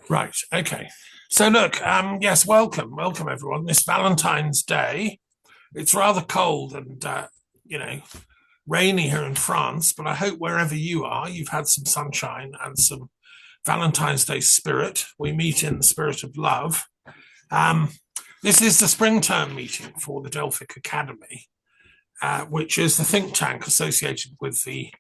Right. Okay. So look, yes, welcome everyone. This Valentine's Day, it's rather cold and you know rainy here in France, but I hope wherever you are, you've had some sunshine and some Valentine's Day spirit. We meet in the spirit of love. Um, this is the spring term meeting for the Delphic Academy, which is the think tank associated with the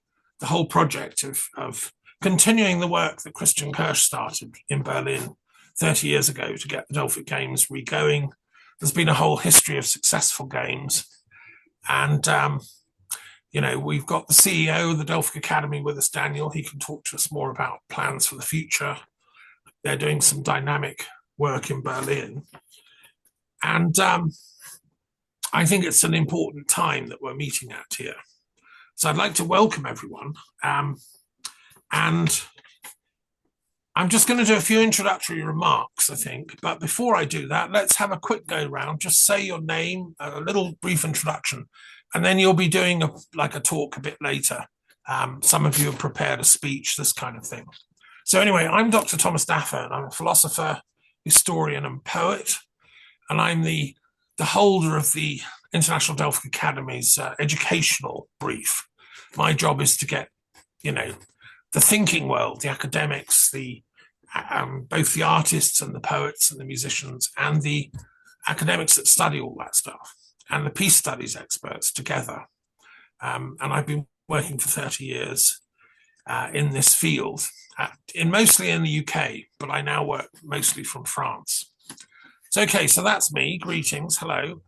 whole project of continuing the work that Christian Kirsch started in Berlin 30 years ago to get the Delphic Games re-going. There's been a whole history of successful games. And, we've got the CEO of the Delphic Academy with us, Daniel. He can talk to us more about plans for the future. They're doing some dynamic work in Berlin. And I think it's an important time that we're meeting at here. So I'd like to welcome everyone. And I'm just going to do a few introductory remarks, I think. But before I do that, let's have a quick go round. Just say your name, a little brief introduction, and then you'll be doing a talk a bit later. Some of you have prepared a speech, this kind of thing. So anyway, I'm Dr. Thomas Daffer, and I'm a philosopher, historian, and poet. And I'm the holder of the International Delphic Academy's educational brief. My job is to get, the thinking world, the academics, both the artists and the poets and the musicians and the academics that study all that stuff and the peace studies experts together. And I've been working for 30 years in this field, mostly in the UK, but I now work mostly from France. So, okay, so that's me. Greetings, hello.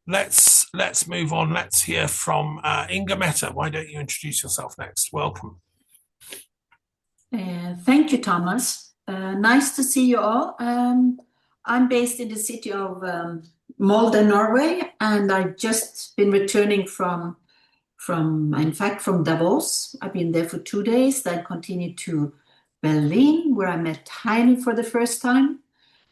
Let's move on. Let's hear from Inga Meta. Why don't you introduce yourself next? Welcome. Thank you, Thomas. Nice to see you all. I'm based in the city of Molde, Norway, and I've just been returning from Davos. I've been there for 2 days. Then continued to Berlin, where I met Heini for the first time,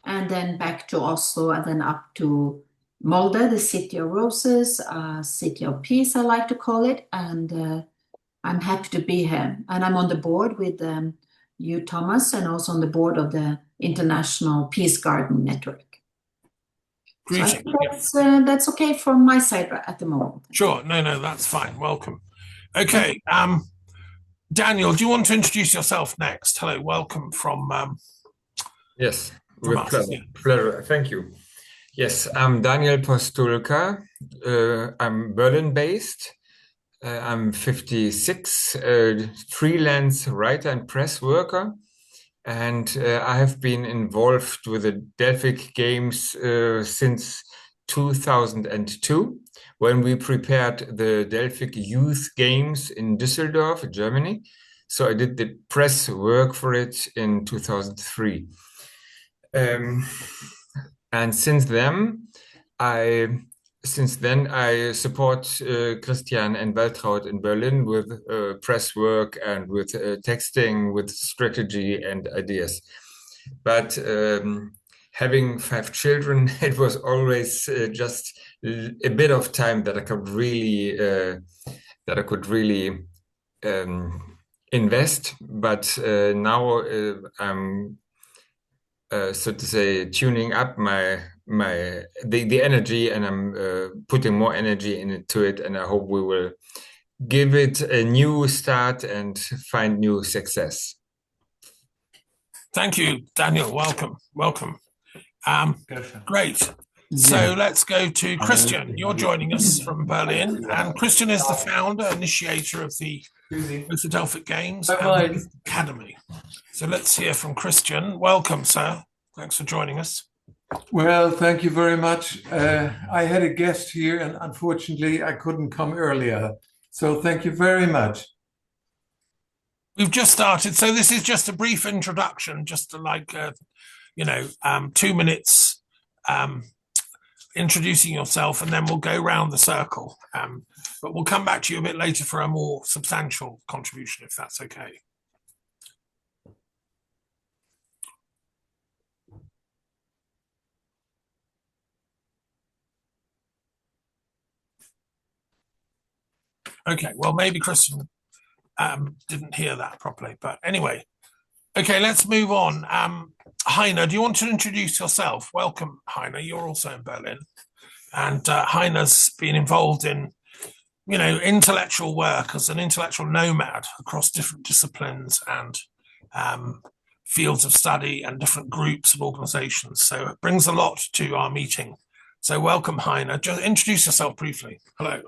and then back to Oslo, and then up to Molde, the city of roses, city of peace, I like to call it, and I'm happy to be here. And I'm on the board with you, Thomas, and also on the board of the International Peace Garden Network. So I think that's okay from my side at the moment. Sure. No, that's fine. Welcome. Okay. Daniel, do you want to introduce yourself next? Hello. Welcome from... yes, with pleasure. Thank you. Yes, I'm Daniel Postulka. I'm Berlin-based. I'm 56, freelance writer and press worker, and I have been involved with the Delphic Games since 2002, when we prepared the Delphic Youth Games in Düsseldorf, Germany. So I did the press work for it in 2003. And since then, I support Christian and Waltraud in Berlin with press work and with texting, with strategy and ideas. But having 5 children, it was always just a bit of time that I could really invest. But now I'm so to say tuning up the energy, and I'm putting more energy into it, and I hope we will give it a new start and find new success. Thank you, Daniel. Welcome. Great. So let's go to Christian. You're joining us from Berlin, and Christian is the founder, initiator of the Delphic Games and the Academy. So let's hear from Christian. Welcome, sir. Thanks for joining us. Well, thank you very much. I had a guest here, and unfortunately, I couldn't come earlier. So thank you very much. We've just started, so this is just a brief introduction, just to 2 minutes introducing yourself, and then we'll go round the circle. But we'll come back to you a bit later for a more substantial contribution, if that's okay. Okay, well, maybe Christian didn't hear that properly, but anyway, Okay, let's move on. Heine, do you want to introduce yourself? Welcome, Heine. You're also in Berlin. And Heine's been involved in, intellectual work as an intellectual nomad across different disciplines and fields of study and different groups and organizations. So it brings a lot to our meeting. So welcome, Heine. Just introduce yourself briefly. Hello.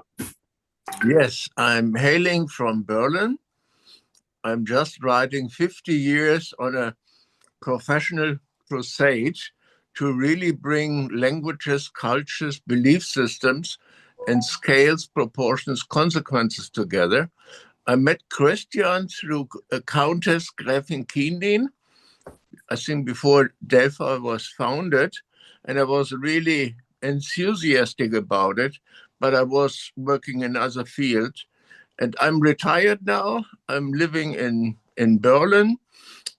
Yes, I'm hailing from Berlin. I'm just riding 50 years on a professional crusade to really bring languages, cultures, belief systems, and scales, proportions, consequences together. I met Christian through Countess Gräfin Kindin, I think before Delphi was founded, and I was really enthusiastic about it, but I was working in other fields. And I'm retired now. I'm living in Berlin,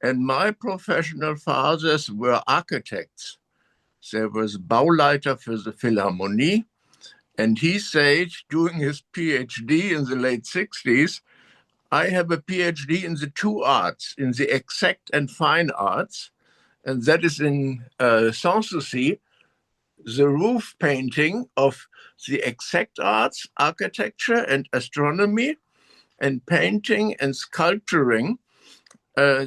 and my professional fathers were architects. There was Bauleiter for the Philharmonie, and he said during his PhD in the late 60s, I have a PhD in the two arts, in the exact and fine arts, and that is in Sanssouci, the roof painting of the exact arts, architecture and astronomy, and painting and sculpturing.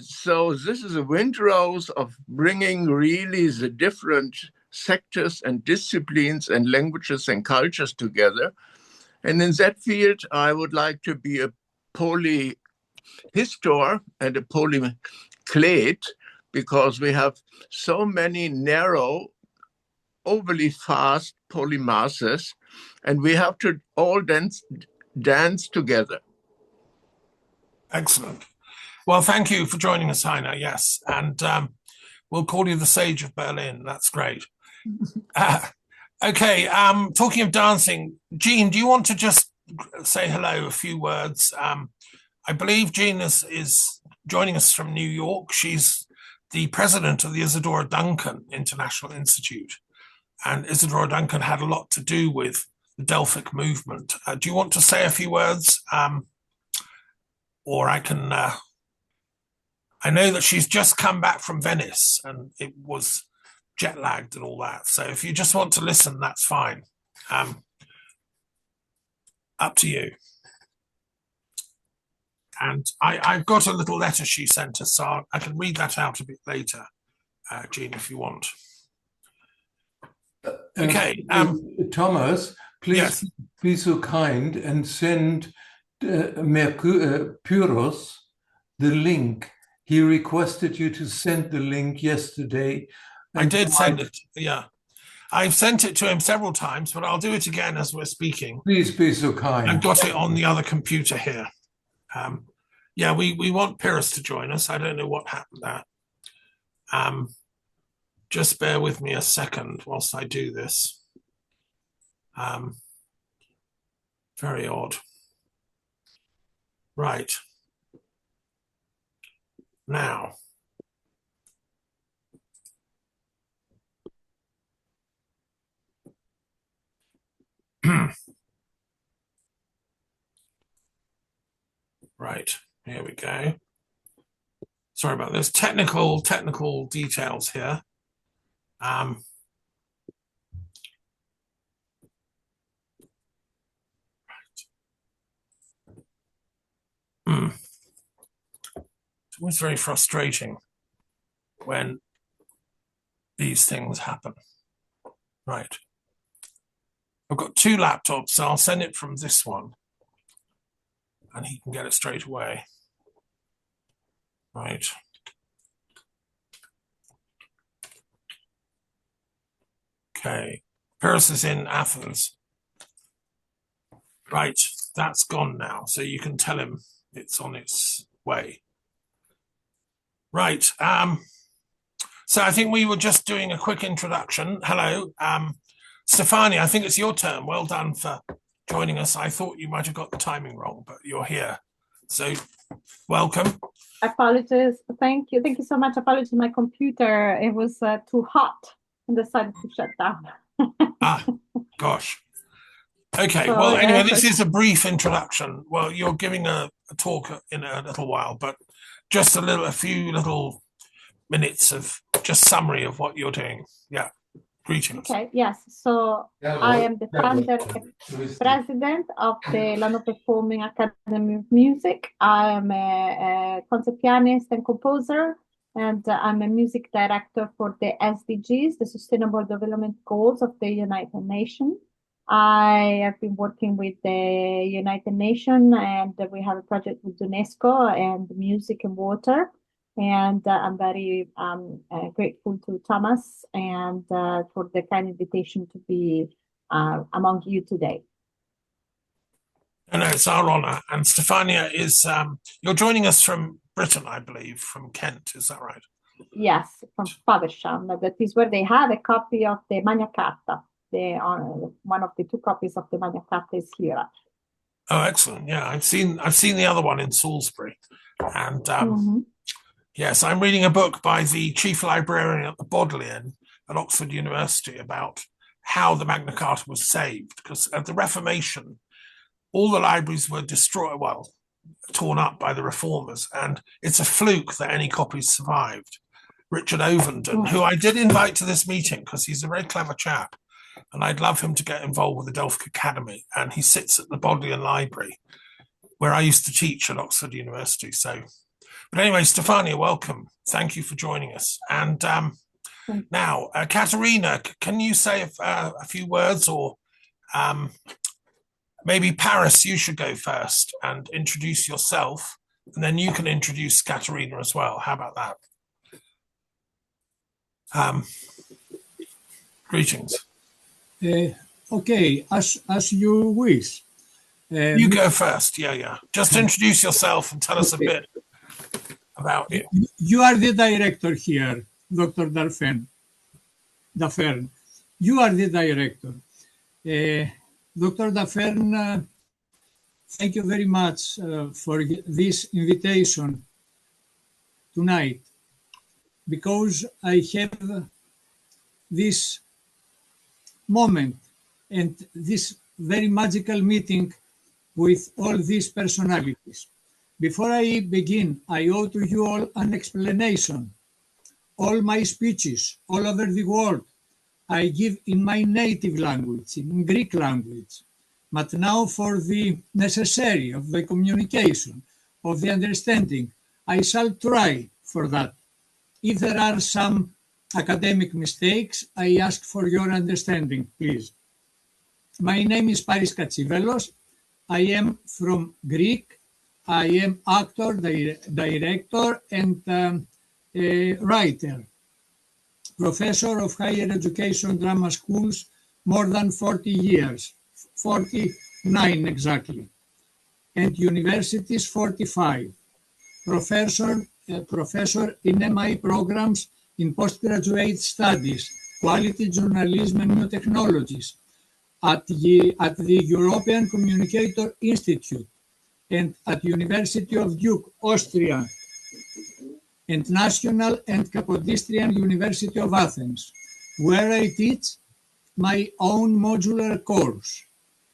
So this is a windrose of bringing really the different sectors and disciplines and languages and cultures together. And in that field, I would like to be a polyhistor and a polyclade, because we have so many narrow, overly fast polymasses, and we have to all dance together. Excellent. Well, thank you for joining us, Heine. Yes, and we'll call you the Sage of Berlin. That's great. Okay, talking of dancing, Jean, do you want to just say hello, a few words? I believe Jean is joining us from New York. She's the president of the Isadora Duncan International Institute. And Isadora Duncan had a lot to do with the Delphic movement. Do you want to say a few words? Or I can... I know that she's just come back from Venice and it was jet lagged and all that. So if you just want to listen, that's fine. Up to you. And I've got a little letter she sent us, so I can read that out a bit later, Jean, if you want. Okay. Thomas, please yes. be so kind and send Pyrrhus the link. He requested you to send the link yesterday. I did send it, yeah. I've sent it to him several times, but I'll do it again as we're speaking. Please be so kind. I've got it on the other computer here. Yeah, we want Pyrrhus to join us. I don't know what happened there. Just bear with me a second whilst I do this. Very odd. Right. Now. Right, here we go. Sorry about this. Technical details here. Right. It's always very frustrating when these things happen. Right. I've got two laptops, so I'll send it from this one. And he can get it straight away. Right. Okay. Pyrrhus is in Athens. Right. That's gone now. So you can tell him it's on its way. Right. So I think we were just doing a quick introduction. Hello. Stefania, I think it's your turn. Well done for joining us. I thought you might have got the timing wrong, but you're here. So welcome. Apologies. Thank you. Thank you so much. Apologies, my computer, it was too hot and decided to shut down. Gosh. Okay. So, well, anyway, this is a brief introduction. Well, you're giving a talk in a little while, but just a few little minutes of just summary of what you're doing. Yeah. Greetings. Okay, yes. So I am the founder and president of the London Performing Academy of Music. I am a concert pianist and composer, and I'm a music director for the SDGs, the Sustainable Development Goals of the United Nations. I have been working with the United Nations, and we have a project with UNESCO and music and water. And I'm very grateful to Thomas and for the kind invitation to be among you today. No, it's our honor. And Stefania is, you're joining us from Britain, I believe, from Kent. Is that right? Yes, from Faversham. That is where they have a copy of the Magna Carta. One of the two copies of the Magna Carta is here. Oh, excellent. Yeah, I've seen the other one in Salisbury. And yes, I'm reading a book by the chief librarian at the Bodleian at Oxford University about how the Magna Carta was saved, because at the Reformation, all the libraries were destroyed, well, torn up by the reformers, and it's a fluke that any copies survived. Richard Ovenden, who I did invite to this meeting because he's a very clever chap, and I'd love him to get involved with the Delphic Academy, and he sits at the Bodleian Library, where I used to teach at Oxford University. So, but anyway, Stefania, welcome. Thank you for joining us. And now, Katerina, can you say a few words, or maybe Paris, you should go first and introduce yourself, and then you can introduce Katerina as well. How about that? Greetings. Okay, as you wish. You go first. Yeah. Just introduce yourself and tell us a bit about you. You are the director here, Dr. Daffern. You are the director. Dr. Daffern, thank you very much for this invitation tonight, because I have this moment and this very magical meeting with all these personalities. Before I begin, I owe to you all an explanation. All my speeches all over the world I give in my native language, in Greek language. But now for the necessary of the communication, of the understanding, I shall try for that. If there are some academic mistakes, I ask for your understanding, please. My name is Paris Katsivelos. I am from Greek. I am actor, director, and writer. Professor of higher education drama schools, more than 40 years, 49 exactly, and universities 45. Professor in MI programs in postgraduate studies, quality journalism and new technologies at the European Communicator Institute and at University of Duke, Austria, and National and Kapodistrian University of Athens, where I teach my own modular course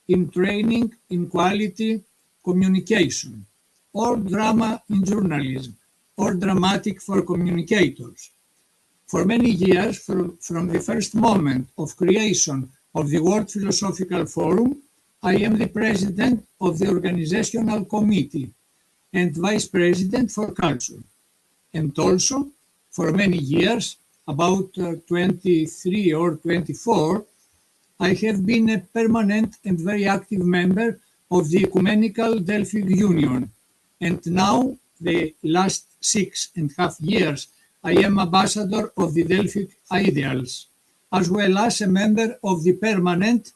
in training in quality communication, or drama in journalism, or dramatic for communicators. For many years, from the first moment of creation of the World Philosophical Forum, I am the president of the organizational committee and vice president for culture. And also, for many years, about 23 or 24, I have been a permanent and very active member of the Ecumenical Delphic Union. And now, the last 6.5 years, I am ambassador of the Delphic Ideals, as well as a member of the Permanent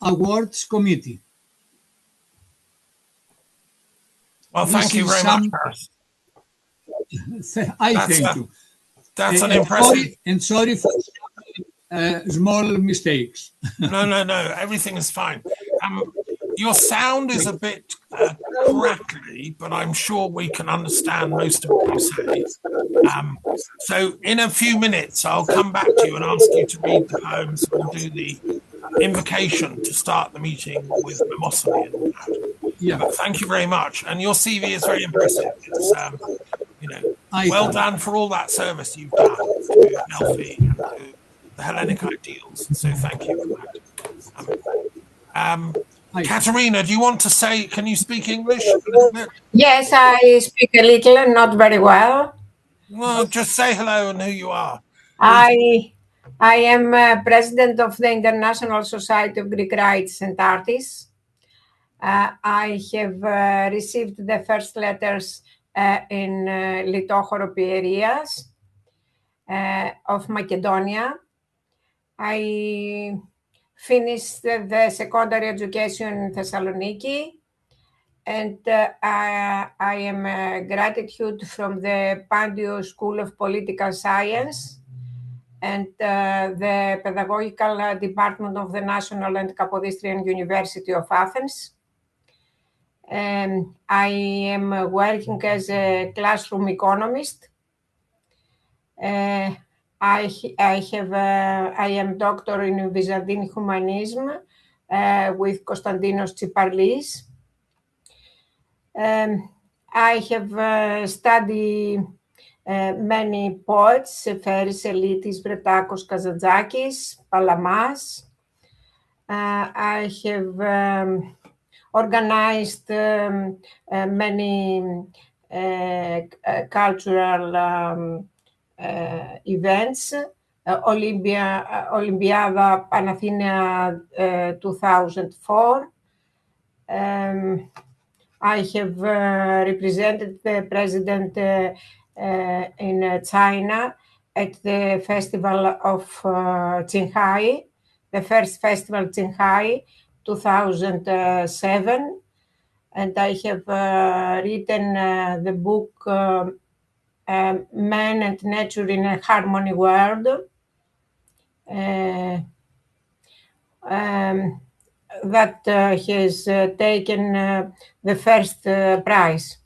Awards Committee. Well, thank you very much, Paris. Thank you. That's an impressive. Sorry for small mistakes. No. Everything is fine. Your sound is a bit crackly, but I'm sure we can understand most of what you say. So in a few minutes, I'll come back to you and ask you to read the poems and do the invocation to start the meeting with Mnemosyne and that. Yeah. But thank you very much. And your CV is very impressive. It's Well done for all that service you've done to Delphi and to the Hellenic ideals. So thank you for that. Katerina, do you want to say, can you speak English a little bit? Yes, I speak a little, not very well. Well, just say hello and who you are. I am president of the International Society of Greek Writers and Artists. I have received the first letters in Litochoro areas of Macedonia. I finished the secondary education in Thessaloniki, and I am gratitude from the Pandio School of Political Science and the Pedagogical Department of the National and Kapodistrian University of Athens. I am working as a classroom economist. I am doctor in Byzantine humanism with Konstantinos Tsiparlis. I have studied many poets, Feris, Elitis, Bretakos, Kazantzakis, Palamas. I have organized many cultural events, Olympiada Panathina 2004. I have represented the president in China at the festival of Qinghai, the first festival Qinghai 2007. And I have written the book Man and Nature in a Harmony World. That has taken the first prize.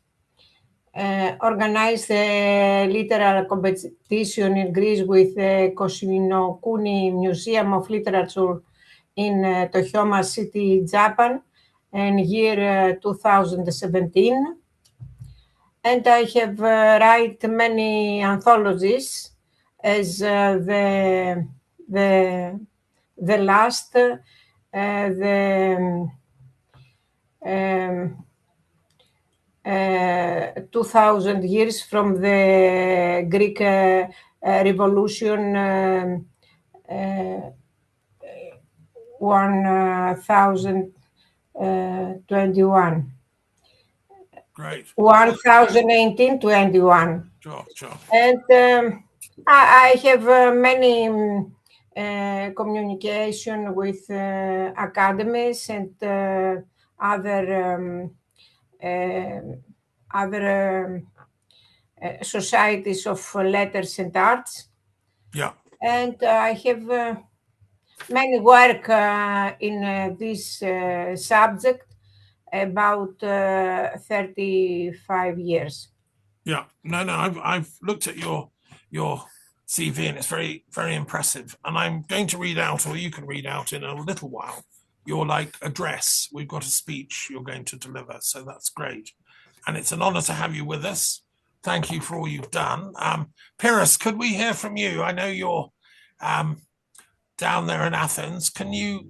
Organized a literary competition in Greece with the Koshinokuni Museum of Literature in Tohyoma City, Japan, in year 2017. And I have written many anthologies as the last, 2000 years from the Greek Revolution, 1021. Great. 1018-21. Sure. And I have many communication with academies and other societies of letters and arts. Yeah. And I have many work in this subject about 35 years. Yeah. No. I've looked at your CV and it's very, very impressive. And I'm going to read out, or you can read out in a little while, your address. We've got a speech you're going to deliver, so that's great. And it's an honor to have you with us. Thank you for all you've done. Pyrrhus, could we hear from you? I know you're down there in Athens. Can you,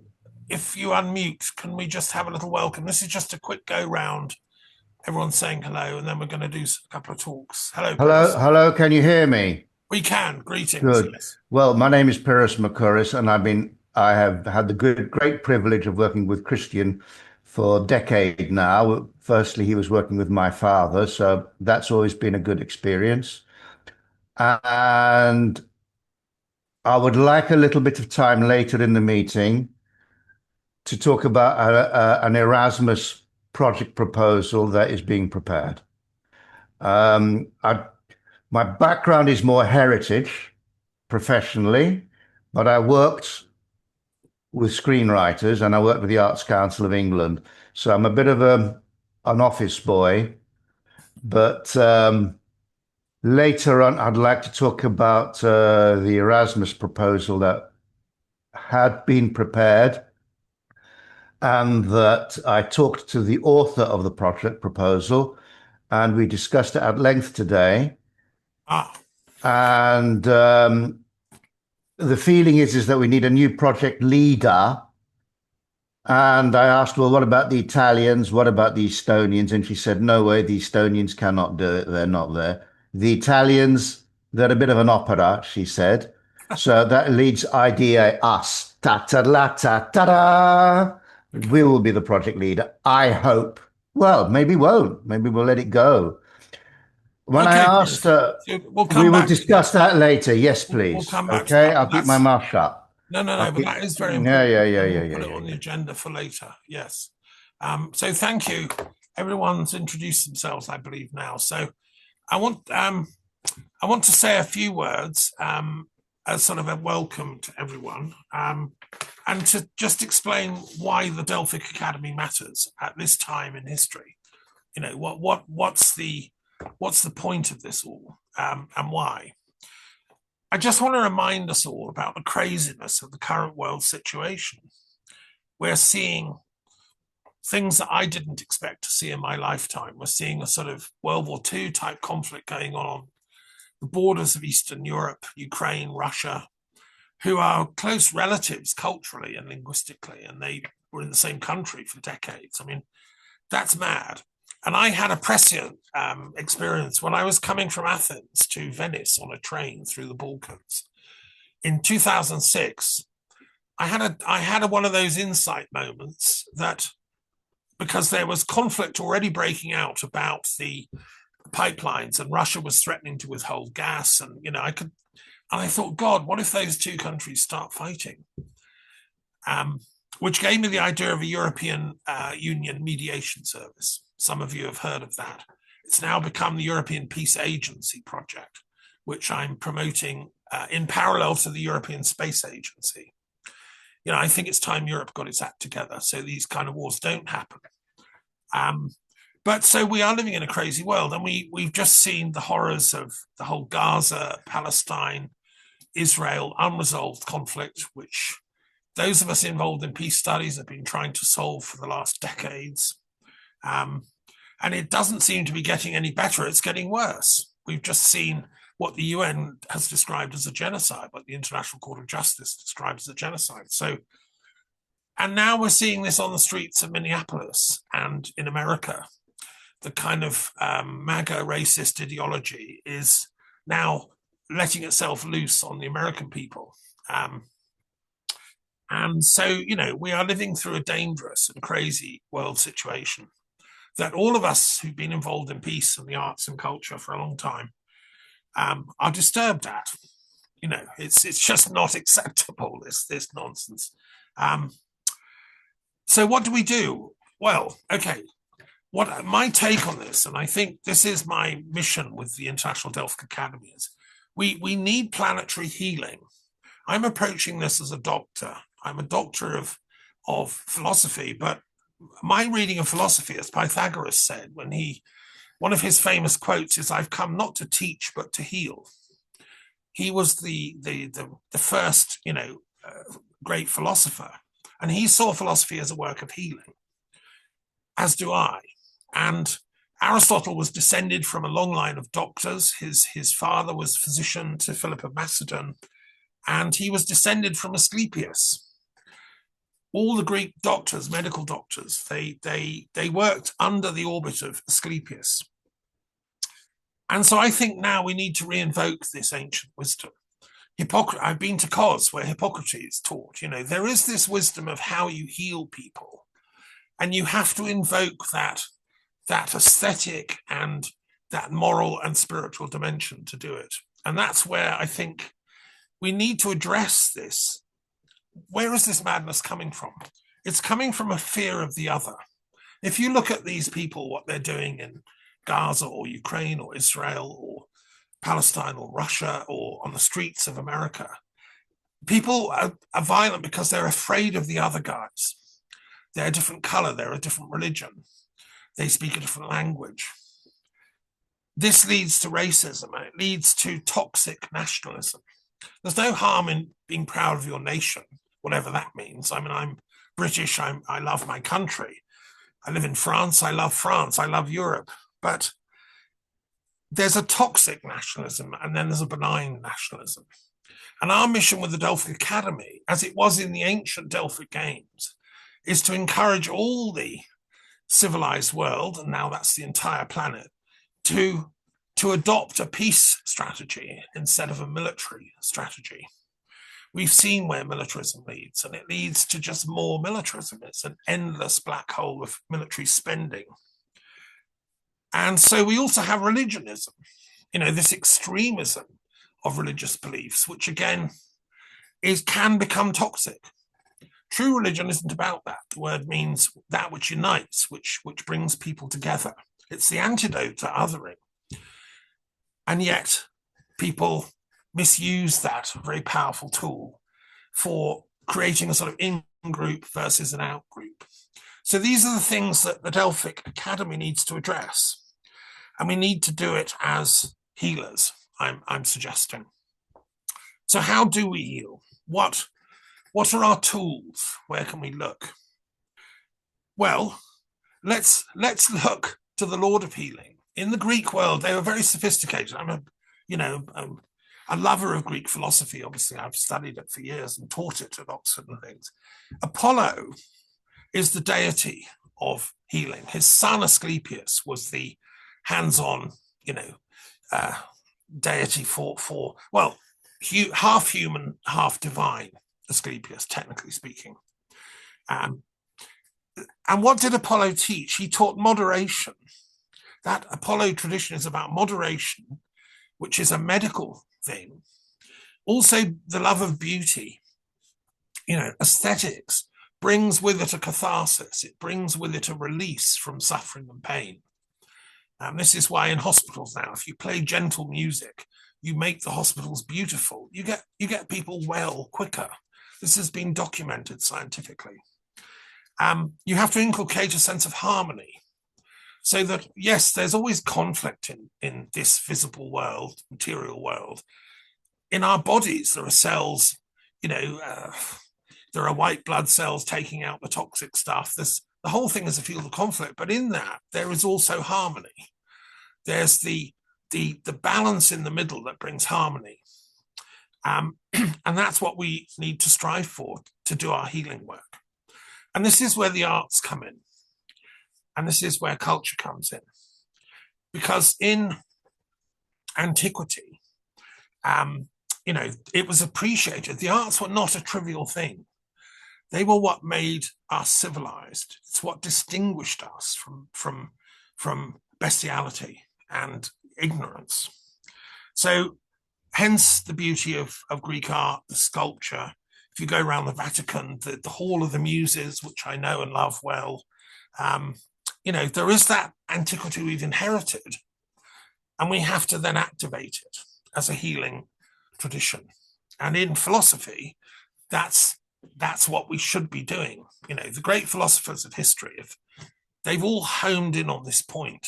if you unmute, can we just have a little welcome? This is just a quick go round. Everyone's saying hello, and then we're going to do a couple of talks. Hello, Pyrrhus. Hello. Can you hear me? We can. Greetings. Good. Yes. Well, my name is Pyrrhus Makouris, and I have had the great privilege of working with Christian for a decade now. Firstly, he was working with my father, so that's always been a good experience. And I would like a little bit of time later in the meeting to talk about an Erasmus project proposal that is being prepared. My background is more heritage professionally, but I worked with screenwriters and I worked with the Arts Council of England. So I'm a bit of an office boy, but later on, I'd like to talk about the Erasmus proposal that had been prepared and that I talked to the author of the project proposal, and we discussed it at length today. And the feeling is that we need a new project leader. And I asked, well, what about the Italians? What about the Estonians? And she said, no way, the Estonians cannot do it. They're not there. The Italians, they're a bit of an opera, she said. So that leads IDA us. Ta-ta-la-ta-ta-da. We will be the project leader, I hope. Well, maybe won't. Maybe we'll let it go. When I asked her, we will discuss that later. Yes, please. We'll come back. Okay, I'll keep my mouth shut. No, but that is very important. Yeah. Put it on the agenda for later. Yes. So thank you. Everyone's introduced themselves, I believe, now. So I want to say a few words as sort of a welcome to everyone, and to just explain why the Delphic Academy matters at this time in history. You know, what's the point of this all, and why? I just want to remind us all about the craziness of the current world situation. We're seeing things that I didn't expect to see in my lifetime. We're seeing a sort of World War II type conflict going on the borders of Eastern Europe, Ukraine, Russia, who are close relatives culturally and linguistically, and they were in the same country for decades. I mean, that's mad. And I had a prescient experience when I was coming from Athens to Venice on a train through the Balkans. In 2006, I had one of those insight moments that, because there was conflict already breaking out about the pipelines, and Russia was threatening to withhold gas, and I thought, God, what if those two countries start fighting? Which gave me the idea of a European Union mediation service. Some of you have heard of that. It's now become the European Peace Agency project, which I'm promoting in parallel to the European Space Agency. I think it's time Europe got its act together so these kind of wars don't happen. But so we are living in a crazy world, and we've just seen the horrors of the whole Gaza, Palestine, Israel unresolved conflict, which those of us involved in peace studies have been trying to solve for the last decades. And it doesn't seem to be getting any better. It's getting worse. We've just seen what the UN has described as a genocide, what the International Court of Justice describes as a genocide. So, and now we're seeing this on the streets of Minneapolis and in America. The kind of MAGA racist ideology is now letting itself loose on the American people. And so, we are living through a dangerous and crazy world situation that all of us who've been involved in peace and the arts and culture for a long time are disturbed at. It's just not acceptable, this nonsense. So what do we do? Well, okay, what my take on this, and I think this is my mission with the International Delphic Academy, is we need planetary healing. I'm approaching this as a doctor. I'm a doctor of philosophy, but my reading of philosophy, as Pythagoras said, one of his famous quotes is, "I've come not to teach, but to heal." He was the first, great philosopher, and he saw philosophy as a work of healing, as do I. And Aristotle was descended from a long line of doctors. His father was physician to Philip of Macedon, and he was descended from Asclepius. All the Greek doctors, medical doctors, they worked under the orbit of Asclepius. And so I think now we need to reinvoke this ancient wisdom. I've been to Kos, where Hippocrates taught, there is this wisdom of how you heal people. And you have to invoke that aesthetic and that moral and spiritual dimension to do it. And that's where I think we need to address this. Where is this madness coming from? It's coming from a fear of the other. If you look at these people, what they're doing in Gaza or Ukraine or Israel or Palestine or Russia or on the streets of America, people are violent because they're afraid of the other guys. They're a different color, they're a different religion, they speak a different language. This leads to racism, and it leads to toxic nationalism. There's no harm in being proud of your nation, whatever that means. I mean, I'm British, I love my country. I live in France, I love Europe. But there's a toxic nationalism and then there's a benign nationalism. And our mission with the Delphic Academy, as it was in the ancient Delphic Games, is to encourage all the civilized world, and now that's the entire planet, to adopt a peace strategy instead of a military strategy. We've seen where militarism leads, and it leads to just more militarism. It's an endless black hole of military spending. And so we also have religionism, this extremism of religious beliefs, which again can become toxic. True religion isn't about that. The word means that which unites, which brings people together. It's the antidote to othering. And yet people misuse that very powerful tool for creating a sort of in-group versus an out-group. So these are the things that the Delphic Academy needs to address. And we need to do it as healers, I'm suggesting. So how do we heal? What are our tools? Where can we look? Well, let's look to the Lord of Healing. In the Greek world, they were very sophisticated. I'm a lover of Greek philosophy. Obviously, I've studied it for years and taught it at Oxford and things. Apollo is the deity of healing. His son Asclepius was the hands-on, deity for half human, half divine. Asclepius, technically speaking. And what did Apollo teach? He taught moderation. That Apollo tradition is about moderation, which is a medical thing. Also, the love of beauty. Aesthetics brings with it a catharsis. It brings with it a release from suffering and pain. And this is why in hospitals now, if you play gentle music, you make the hospitals beautiful. You get people well quicker. This has been documented scientifically. You have to inculcate a sense of harmony, so that, yes, there's always conflict in this visible world, material world. In our bodies, there are cells, there are white blood cells taking out the toxic stuff. The whole thing is a field of conflict, but in that, there is also harmony. There's the balance in the middle that brings harmony. And that's what we need to strive for to do our healing work. And this is where the arts come in. And this is where culture comes in. Because in antiquity, it was appreciated. The arts were not a trivial thing. They were what made us civilized. It's what distinguished us from bestiality and ignorance. So hence the beauty of Greek art, the sculpture. If you go around the Vatican, the Hall of the Muses, which I know and love well, there is that antiquity we've inherited, and we have to then activate it as a healing tradition. And in philosophy, that's what we should be doing. The great philosophers of history, they've all honed in on this point,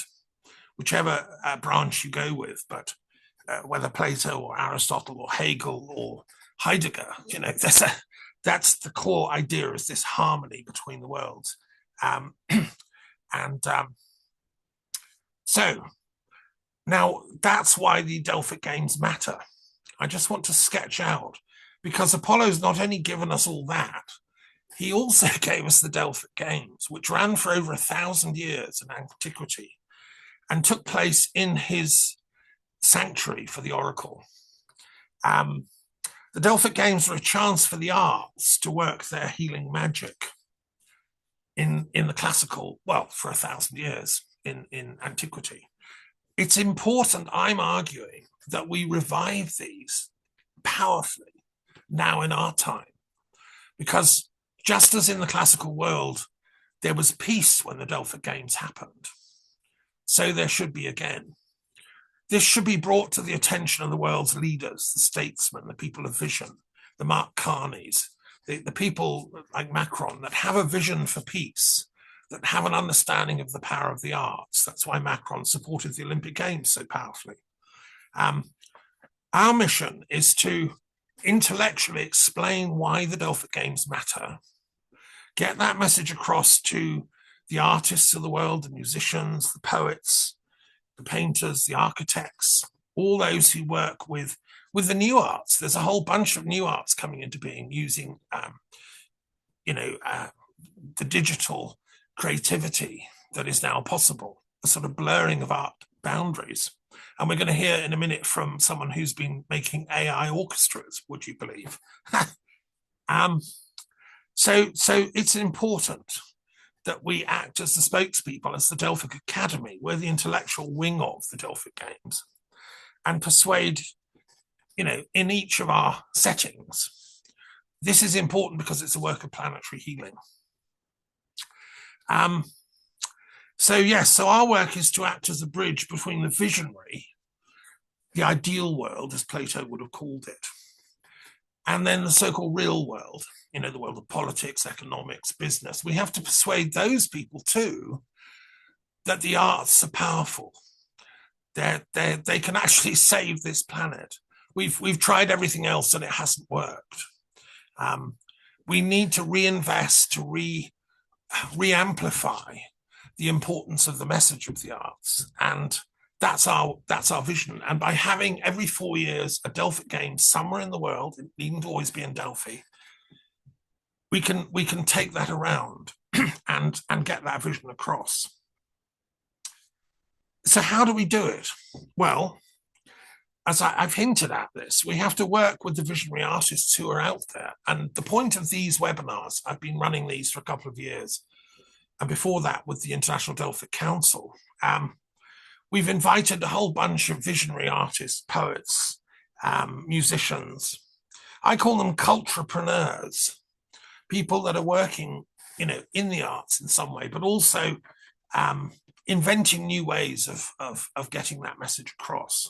whichever branch you go with, but whether Plato or Aristotle or Hegel or Heidegger, that's the core idea, is this harmony between the worlds. So now that's why the Delphic Games matter. I just want to sketch out, because Apollo's not only given us all that, he also gave us the Delphic Games, which ran for over 1,000 years in antiquity and took place in his sanctuary for the oracle. The Delphic Games were a chance for the arts to work their healing magic in the classical, for 1,000 years in antiquity. It's important, I'm arguing, that we revive these powerfully now in our time, because just as in the classical world, there was peace when the Delphic Games happened, so there should be again. This should be brought to the attention of the world's leaders, the statesmen, the people of vision, the Mark Carneys, the people like Macron that have a vision for peace, that have an understanding of the power of the arts. That's why Macron supported the Olympic Games so powerfully. Our mission is to intellectually explain why the Delphic Games matter, get that message across to the artists of the world, the musicians, the poets, the painters, the architects, all those who work with the new arts. There's a whole bunch of new arts coming into being using, the digital creativity that is now possible, a sort of blurring of art boundaries. And we're going to hear in a minute from someone who's been making AI orchestras, would you believe? So it's important that we act as the spokespeople, as the Delphic Academy. We're the intellectual wing of the Delphic Games, and persuade, in each of our settings. This is important because it's a work of planetary healing. So our work is to act as a bridge between the visionary, the ideal world, as Plato would have called it, and then the so-called real world, the world of politics, economics, business. We have to persuade those people too that the arts are powerful. They can actually save this planet. We've tried everything else and it hasn't worked. We need to reinvest, to re-amplify the importance of the message of the arts, and that's our vision. And by having every 4 years a Delphic game somewhere in the world, it needn't always be in Delphi, we can take that around and get that vision across. So how do we do it? Well, as I've hinted at this, we have to work with the visionary artists who are out there. And the point of these webinars, I've been running these for a couple of years, and before that with the International Delphic Council, we've invited a whole bunch of visionary artists, poets, musicians. I call them culturepreneurs, people that are working, in the arts in some way, but also inventing new ways of getting that message across.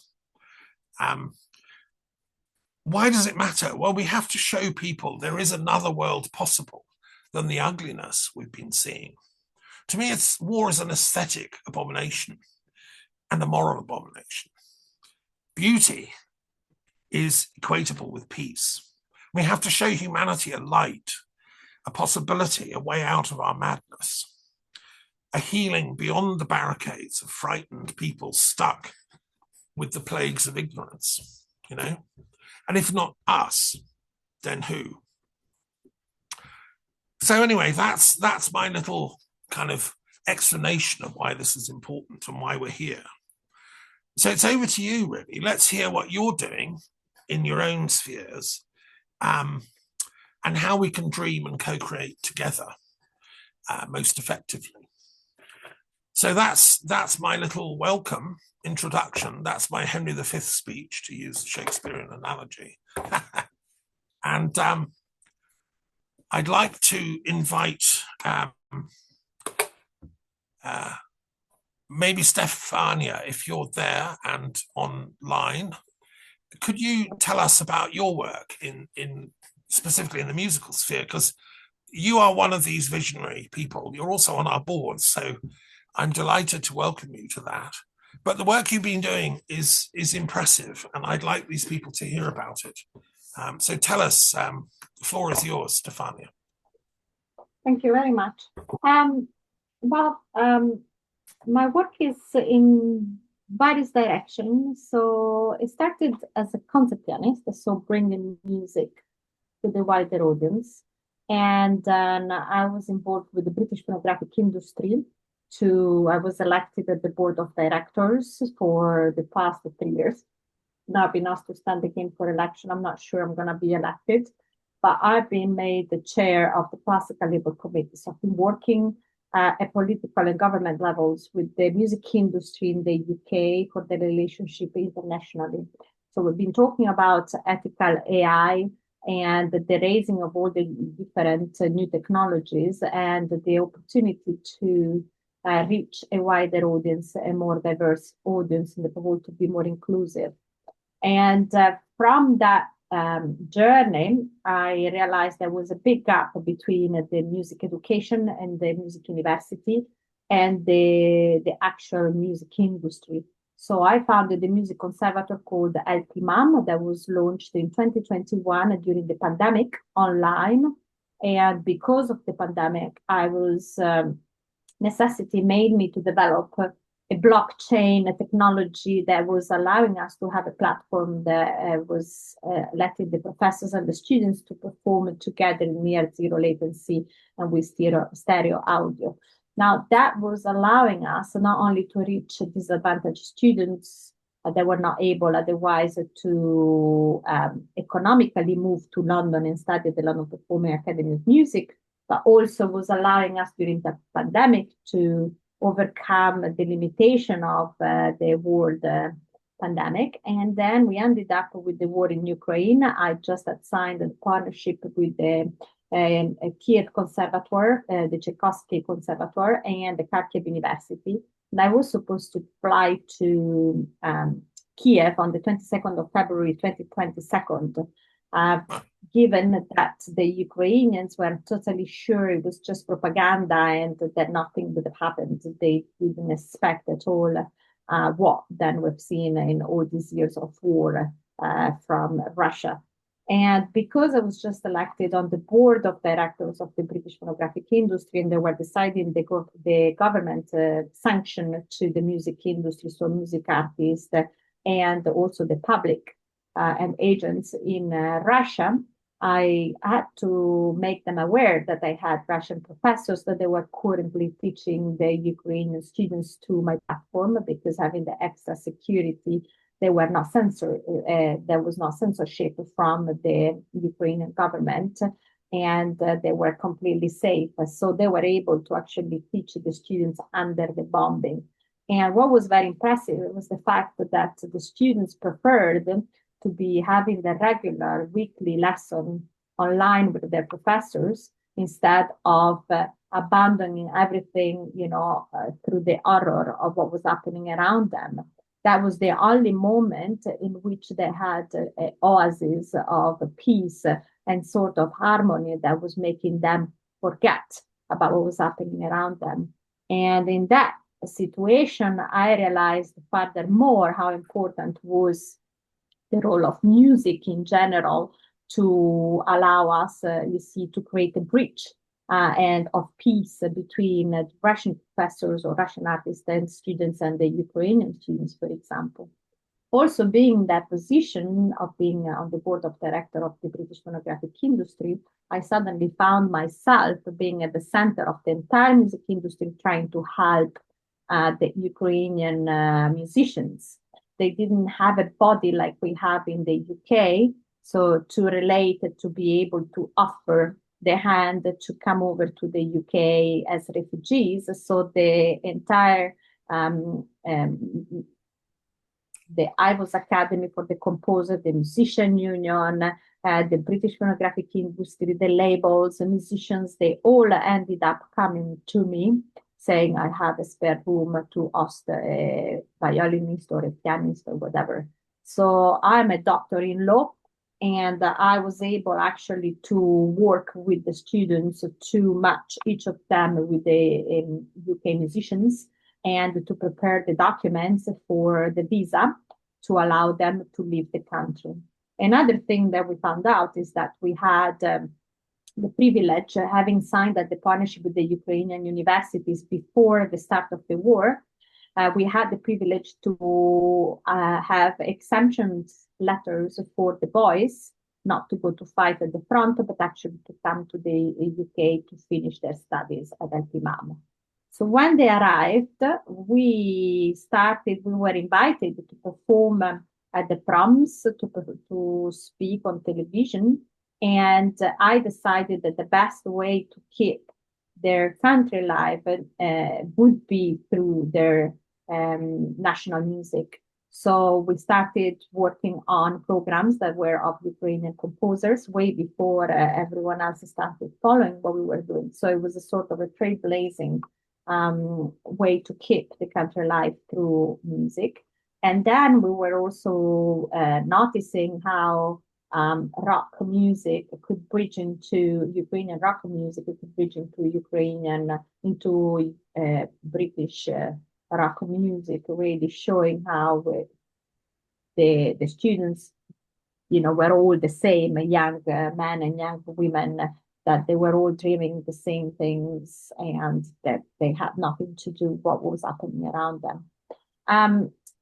Why does it matter? Well, we have to show people there is another world possible than the ugliness we've been seeing. To me, war is an aesthetic abomination and a moral abomination. Beauty is equatable with peace. We have to show humanity a light, a possibility, a way out of our madness, a healing beyond the barricades of frightened people stuck with the plagues of ignorance, And if not us, then who? So anyway, that's my little kind of explanation of why this is important and why we're here. So it's over to you, really. Let's hear what you're doing in your own spheres, and how we can dream and co-create together most effectively. So that's my little welcome introduction. That's my Henry V speech, to use the Shakespearean analogy. And I'd like to invite maybe Stefania, if you're there and online. Could you tell us about your work in specifically in the musical sphere? Because you are one of these visionary people. You're also on our board, so I'm delighted to welcome you to that. But the work you've been doing is impressive, and I'd like these people to hear about it. So tell us, the floor is yours, Stefania. Thank you very much. My work is in various directions. So it started as a concert pianist, so bringing music to the wider audience. And then I was involved with the British phonographic industry. I was elected at the board of directors for the past 3 years. Now I've been asked to stand again for election. I'm not sure I'm going to be elected, but I've been made the chair of the Classical Labour Committee. So I've been working at political and government levels with the music industry in the UK for the relationship internationally. So we've been talking about ethical AI and the raising of all the different new technologies and the opportunity to reach a wider audience, a more diverse audience, and the whole to be more inclusive. And from that journey, I realized there was a big gap between the music education and the music university and the actual music industry. So I founded the music conservatoire called LPMAM that was launched in 2021 during the pandemic online. And because of the pandemic, necessity made me to develop a blockchain technology that was allowing us to have a platform that was letting the professors and the students to perform together in near zero latency and with stereo audio. Now, that was allowing us not only to reach disadvantaged students that were not able otherwise to economically move to London and study at the London Performing Academy of Music, but also was allowing us during the pandemic to overcome the limitation of the world pandemic. And then we ended up with the war in Ukraine. I just had signed a partnership with the Kiev Conservatoire, the Tchaikovsky Conservatoire, and the Kharkiv University. And I was supposed to fly to Kiev on the 22nd of February 2022. Given that the Ukrainians were totally sure it was just propaganda and that nothing would have happened. They didn't expect at all what then we've seen in all these years of war from Russia. And because I was just elected on the board of directors of the British phonographic industry, and they were deciding the government sanction to the music industry, so music artists and also the public and agents in Russia, I had to make them aware that I had Russian professors that they were currently teaching the Ukrainian students to my platform, because having the extra security, they were not censored. There was no censorship from the Ukrainian government, and they were completely safe. So they were able to actually teach the students under the bombing. And what was very impressive was the fact that the students preferred to be having the regular weekly lesson online with their professors instead of abandoning everything, through the horror of what was happening around them. That was the only moment in which they had an oasis of peace and sort of harmony that was making them forget about what was happening around them. And in that situation, I realized furthermore how important was the role of music in general to allow us, to create a bridge and of peace between Russian professors or Russian artists and students and the Ukrainian students, for example. Also, being in that position of being on the board of director of the British phonographic industry, I suddenly found myself being at the center of the entire music industry, trying to help the Ukrainian musicians. They didn't have a body like we have in the UK, so to relate, to be able to offer the hand to come over to the UK as refugees. So the entire the IVOS Academy for the Composer, the Musician Union, the British phonographic industry, the labels, the musicians, they all ended up coming to me saying I have a spare room to host a violinist or a pianist or whatever. So I'm a doctor in law, and I was able actually to work with the students to match each of them with the UK musicians and to prepare the documents for the visa to allow them to leave the country. Another thing that we found out is that we had the privilege, having signed the partnership with the Ukrainian universities before the start of the war, we had the privilege to have exemptions letters for the boys, not to go to fight at the front, but actually to come to the UK to finish their studies at Delphic. So when they arrived, we were invited to perform at the proms, to speak on television. And I decided that the best way to keep their country alive would be through their national music. So we started working on programs that were of Ukrainian composers way before everyone else started following what we were doing. So it was a sort of a trailblazing way to keep the country alive through music. And then we were also noticing how rock music could bridge into Ukrainian rock music, it could bridge into British rock music, really showing how the students, were all the same, young men and young women, that they were all dreaming the same things and that they had nothing to do with what was happening around them.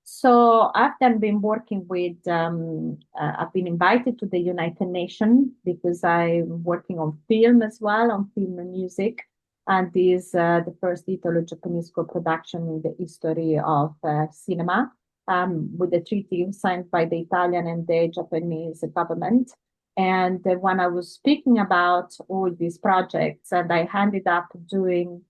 So I've then been working with, I've been invited to the United Nations because I'm working on film as well, on film and music. And this is the first Italo-Japanese co-production in the history of cinema, with the treaty signed by the Italian and the Japanese government. And when I was speaking about all these projects, and I ended up doing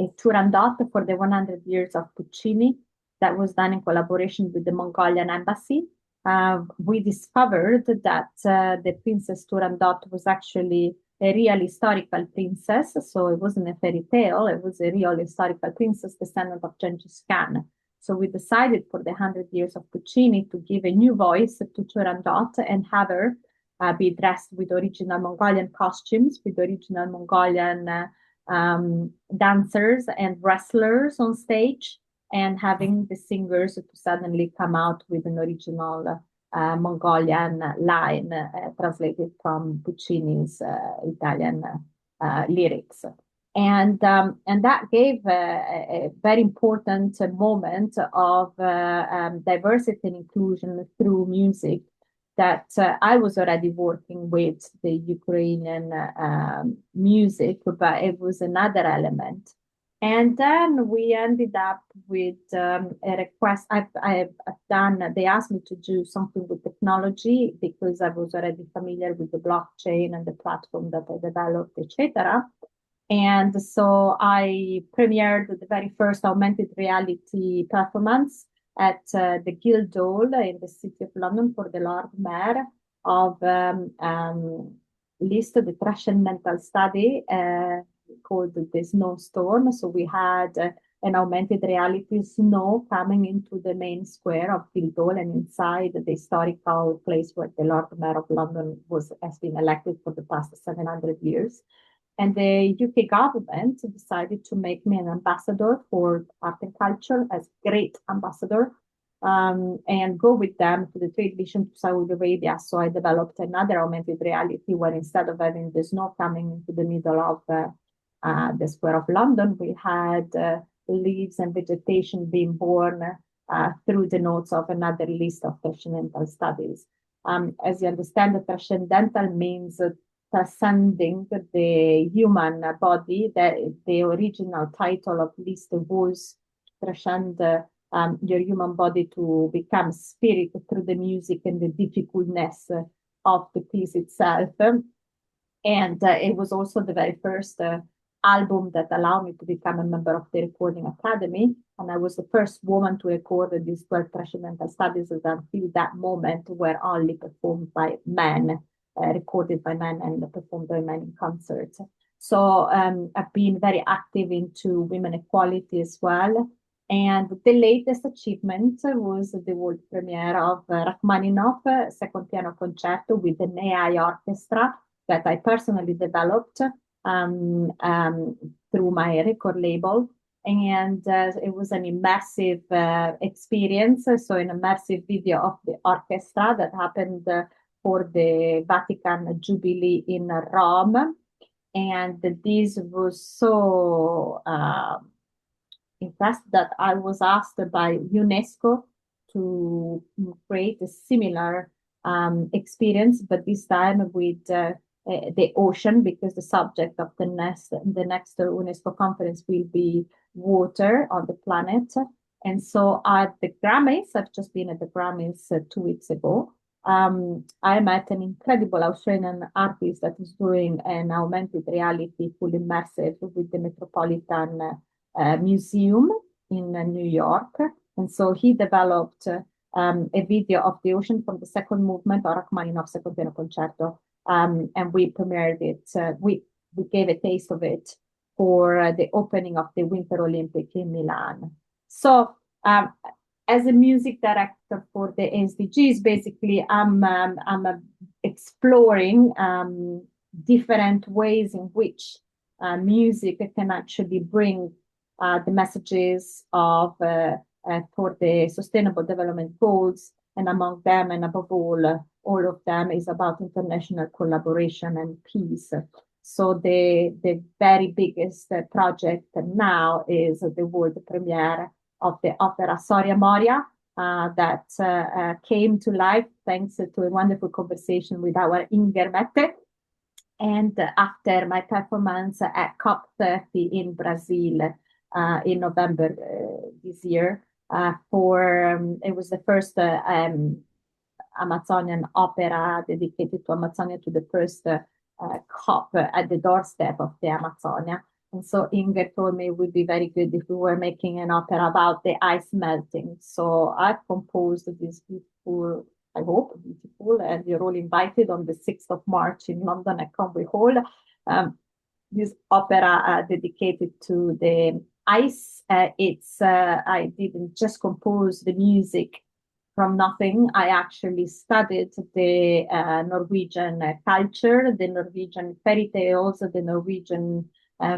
a Turandot for the 100 years of Puccini that was done in collaboration with the Mongolian embassy. We discovered that the Princess Turandot was actually a real historical princess. So it wasn't a fairy tale, it was a real historical princess, descendant of Genghis Khan. So we decided for the 100 years of Puccini to give a new voice to Turandot and have her be dressed with original Mongolian costumes, with original Mongolian dancers and wrestlers on stage, and having the singers to suddenly come out with an original Mongolian line translated from Puccini's Italian lyrics. And that gave a very important moment of diversity and inclusion through music that I was already working with the Ukrainian music, but it was another element. And then we ended up with a request. I've done, they asked me to do something with technology because I was already familiar with the blockchain and the platform that I developed, etc. And so I premiered the very first augmented reality performance at the Guildhall in the City of London for the Lord Mayor of List, the transcendental study called the Snowstorm. So we had an augmented reality snow coming into the main square of Guildhall and inside the historical place where the Lord Mayor of London has been elected for the past 700 years. And the UK government decided to make me an ambassador for art and culture, as great ambassador, and go with them to the trade mission to Saudi Arabia. So I developed another augmented reality where instead of having the snow coming into the middle of the square of London, we had leaves and vegetation being born through the notes of another list of transcendental studies. As you understand, the transcendental means transcending the human body. The original title of list was transcend your human body to become spirit through the music and the difficultness of the piece itself. And it was also the very first album that allowed me to become a member of the Recording Academy. And I was the first woman to record these 12 transcendental studies until that moment were only performed by men. Recorded by men and performed by men in concerts. So I've been very active into women equality as well. And the latest achievement was the world premiere of Rachmaninoff Second Piano Concerto with an AI orchestra that I personally developed through my record label. And it was an immersive experience, so an immersive video of the orchestra that happened for the Vatican Jubilee in Rome. And this was so impressed that I was asked by UNESCO to create a similar experience, but this time with the ocean, because the subject of the next UNESCO conference will be water on the planet. And so at the Grammys, I've just been at the Grammys 2 weeks ago. I met an incredible Australian artist that is doing an augmented reality full immersive with the Metropolitan Museum in New York. And so he developed a video of the ocean from the second movement of Rachmaninoff's Second Piano Concerto. And we premiered it, we gave a taste of it for the opening of the Winter Olympic in Milan. So as a music director for the SDGs, basically, I'm exploring different ways in which music can actually bring the messages of for the Sustainable Development Goals, and among them, and above all of them, is about international collaboration and peace. So the very biggest project now is the world premiere of the opera Soria Moria that came to life thanks to a wonderful conversation with our Inger Mette. And after my performance at COP30 in Brazil in November this year, it was the first Amazonian opera dedicated to Amazonia, to the first COP at the doorstep of the Amazonia. And so Inger told me it would be very good if we were making an opera about the ice melting. So I've composed this beautiful, I hope, beautiful, and you're all invited on the 6th of March in London at Conway Hall. This opera dedicated to the ice. I didn't just compose the music from nothing. I actually studied the Norwegian culture, the Norwegian fairy tales, the Norwegian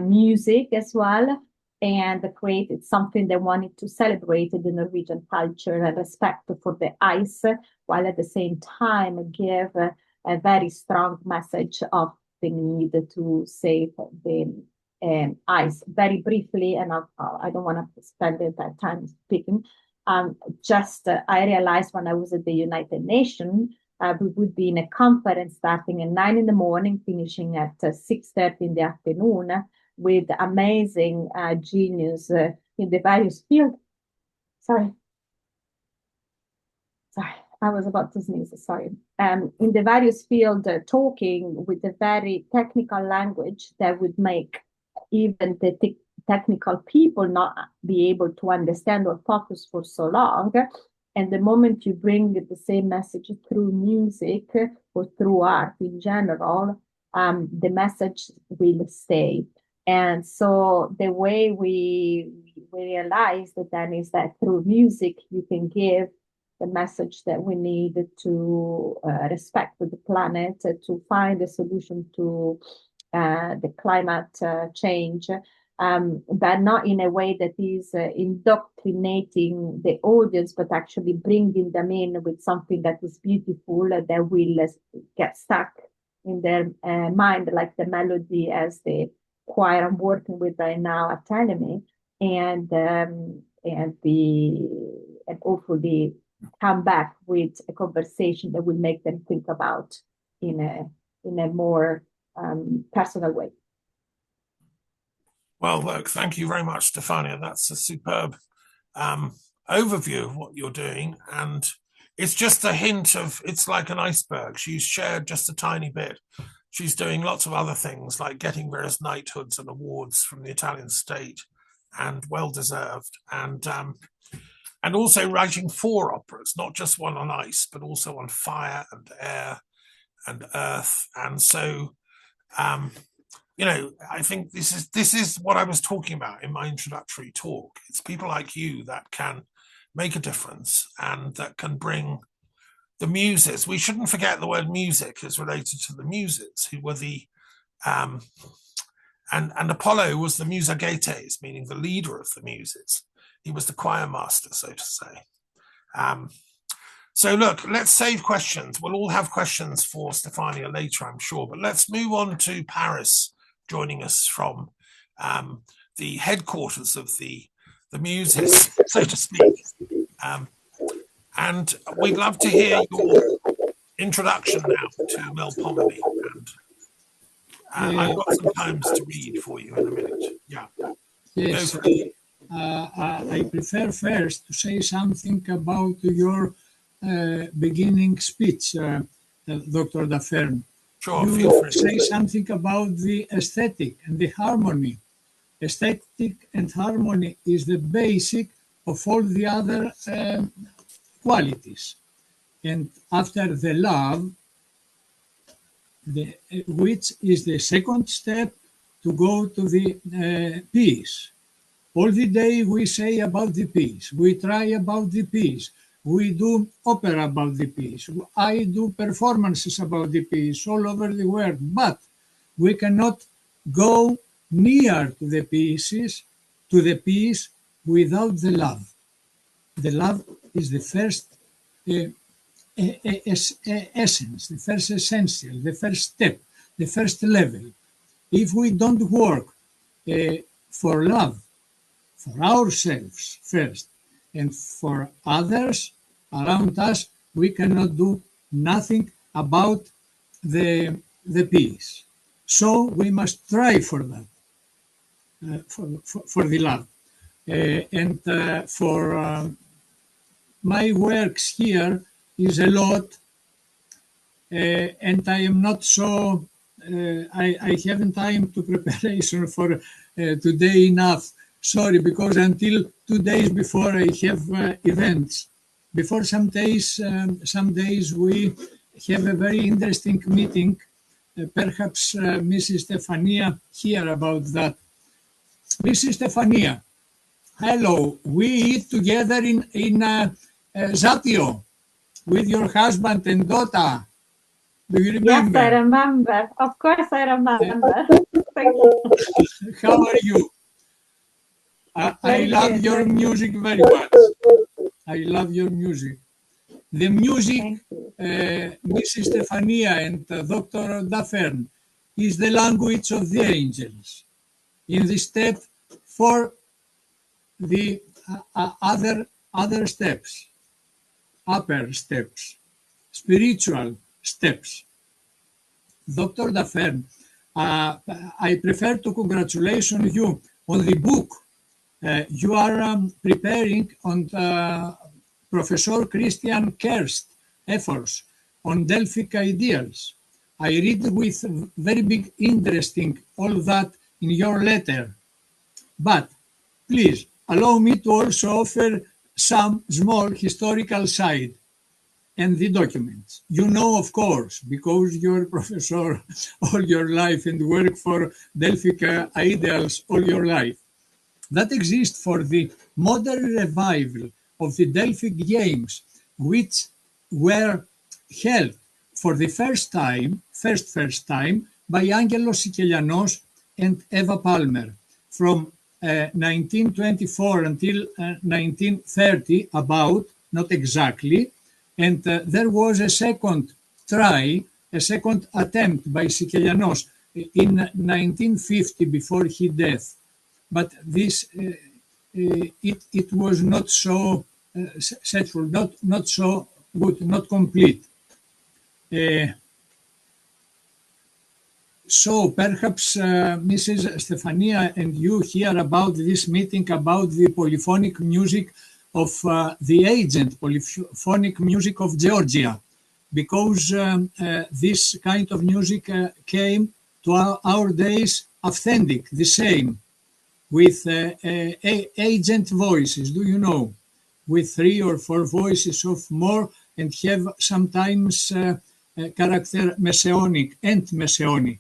music as well, and created something that wanted to celebrate the Norwegian culture and respect for the ice, while at the same time give a very strong message of the need to save the ice. Very briefly, and I don't want to spend that time speaking. I realized when I was at the United Nations, we would be in a conference starting at 9 in the morning, finishing at 6:30 in the afternoon, with amazing genius in the various fields. Sorry, I was about to sneeze, sorry. In the various fields, talking with a very technical language that would make even the technical people not be able to understand or focus for so long. And the moment you bring the same message through music or through art in general, the message will stay. And so the way we realized that then is that through music, you can give the message that we need to respect the planet, to find a solution to the climate change, but not in a way that is indoctrinating the audience, but actually bringing them in with something that is beautiful that will get stuck in their mind, like the melody as the choir I'm working with right now at Academy, and hopefully come back with a conversation that will make them think about in a more personal way. Well, look, thank you very much, Stefania. That's a superb overview of what you're doing. And it's just a hint of, it's like an iceberg. She's shared just a tiny bit. She's doing lots of other things, like getting various knighthoods and awards from the Italian state, and well-deserved. And also writing 4 operas, not just one on ice, but also on fire and air and earth. And so, I think this is what I was talking about in my introductory talk. It's people like you that can make a difference and that can bring the muses. We shouldn't forget the word music is related to the muses, who were the and Apollo was the musa gates, meaning the leader of the muses. He was the choir master, so to say. So look, let's save questions. We'll all have questions for Stefania later, I'm sure, but let's move on to Paris, joining us from the headquarters of the muses, so to speak. And we'd love to hear your introduction now to Melpomene. And I've got some poems to read for you in a minute. Yeah. Yes. I prefer first to say something about your beginning speech, Dr. Daffern. Sure, you feel free. Say something about the aesthetic and the harmony. Aesthetic and harmony is the basic of all the other qualities. And after the love, which is the second step to go to the peace. All the day we say about the peace, we try about the peace, we do opera about the peace, I do performances about the peace all over the world, but we cannot go near to the peace without the love. The love is the first essence, the first essential, the first step, the first level. if we don't work for love, for ourselves first, and for others around us, we cannot do nothing about the peace. So we must try for that, for the love. And for my works here is a lot, and I am not so, I haven't time to preparation for today enough. Sorry, because until 2 days before I have events. Before some days we have a very interesting meeting. Perhaps Mrs. Stefania hear about that. Mrs. Stefania, hello. We eat together in Zatio with your husband and daughter. Do you remember? Yes, I remember. Of course, I remember. Thank you. How are you? I love your music very much. I love your music. The music, Mrs. Stefania and Dr. Daffern, is the language of the angels. In the step for the other steps, upper steps, spiritual steps. Dr. Daffern, I prefer to congratulate you on the book you are preparing on Professor Christian Kerst's efforts on Delphic ideals. I read with very big interest in all that in your letter. But please allow me to also offer some small historical side and the documents. You know, of course, because you're a professor all your life and work for Delphic ideals all your life, that exists for the modern revival of the Delphic games, which were held for the first time by Angelos Sikelianos and Eva Palmer from 1924 until 1930, about, not exactly, and there was a second try, a second attempt by Sikelianos in 1950 before his death. But this, it was not so successful, not so good, not complete. So perhaps Mrs. Stefania and you hear about this meeting about the polyphonic music of the agent, polyphonic music of Georgia, because this kind of music came to our days authentic, the same, with agent voices, do you know, with 3 or 4 voices of more, and have sometimes character messianic and messianic.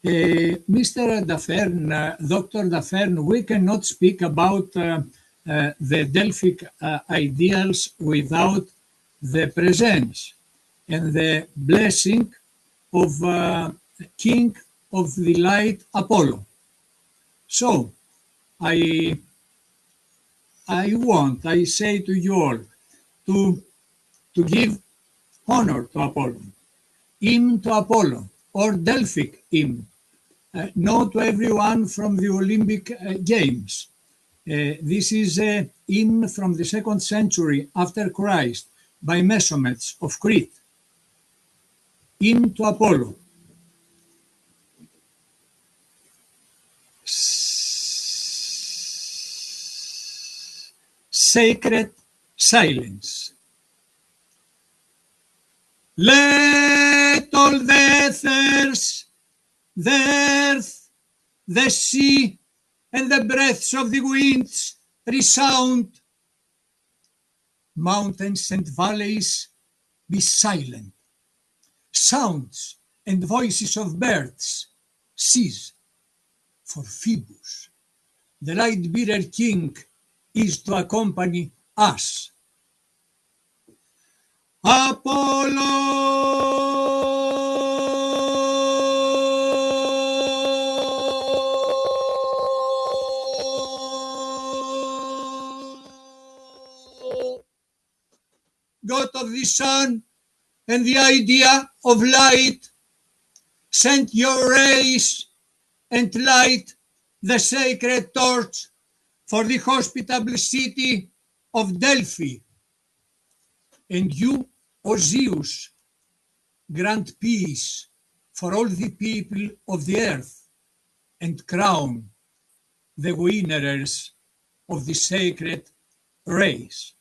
Mr. Daffern, Dr. Daffern, we cannot speak about the Delphic ideals without the presence and the blessing of King of the Light, Apollo. So, I say to you all, to give honor to Apollo, hymn to Apollo, or Delphic hymn, no to everyone from the Olympic Games. This is a hymn from the 2nd century after Christ by Mesometes of Crete. Hymn to Apollo. Sacred silence. Let all the ethers, the earth, the sea, and the breaths of the winds resound. Mountains and valleys be silent. Sounds and voices of birds cease. For Phoebus, the light-bearer king, is to accompany us. Apollo! God of the sun and the idea of light, Send your rays and light the sacred torch for the hospitable city of Delphi. And you, O Zeus, grant peace for all the people of the earth and crown the winners of the sacred race.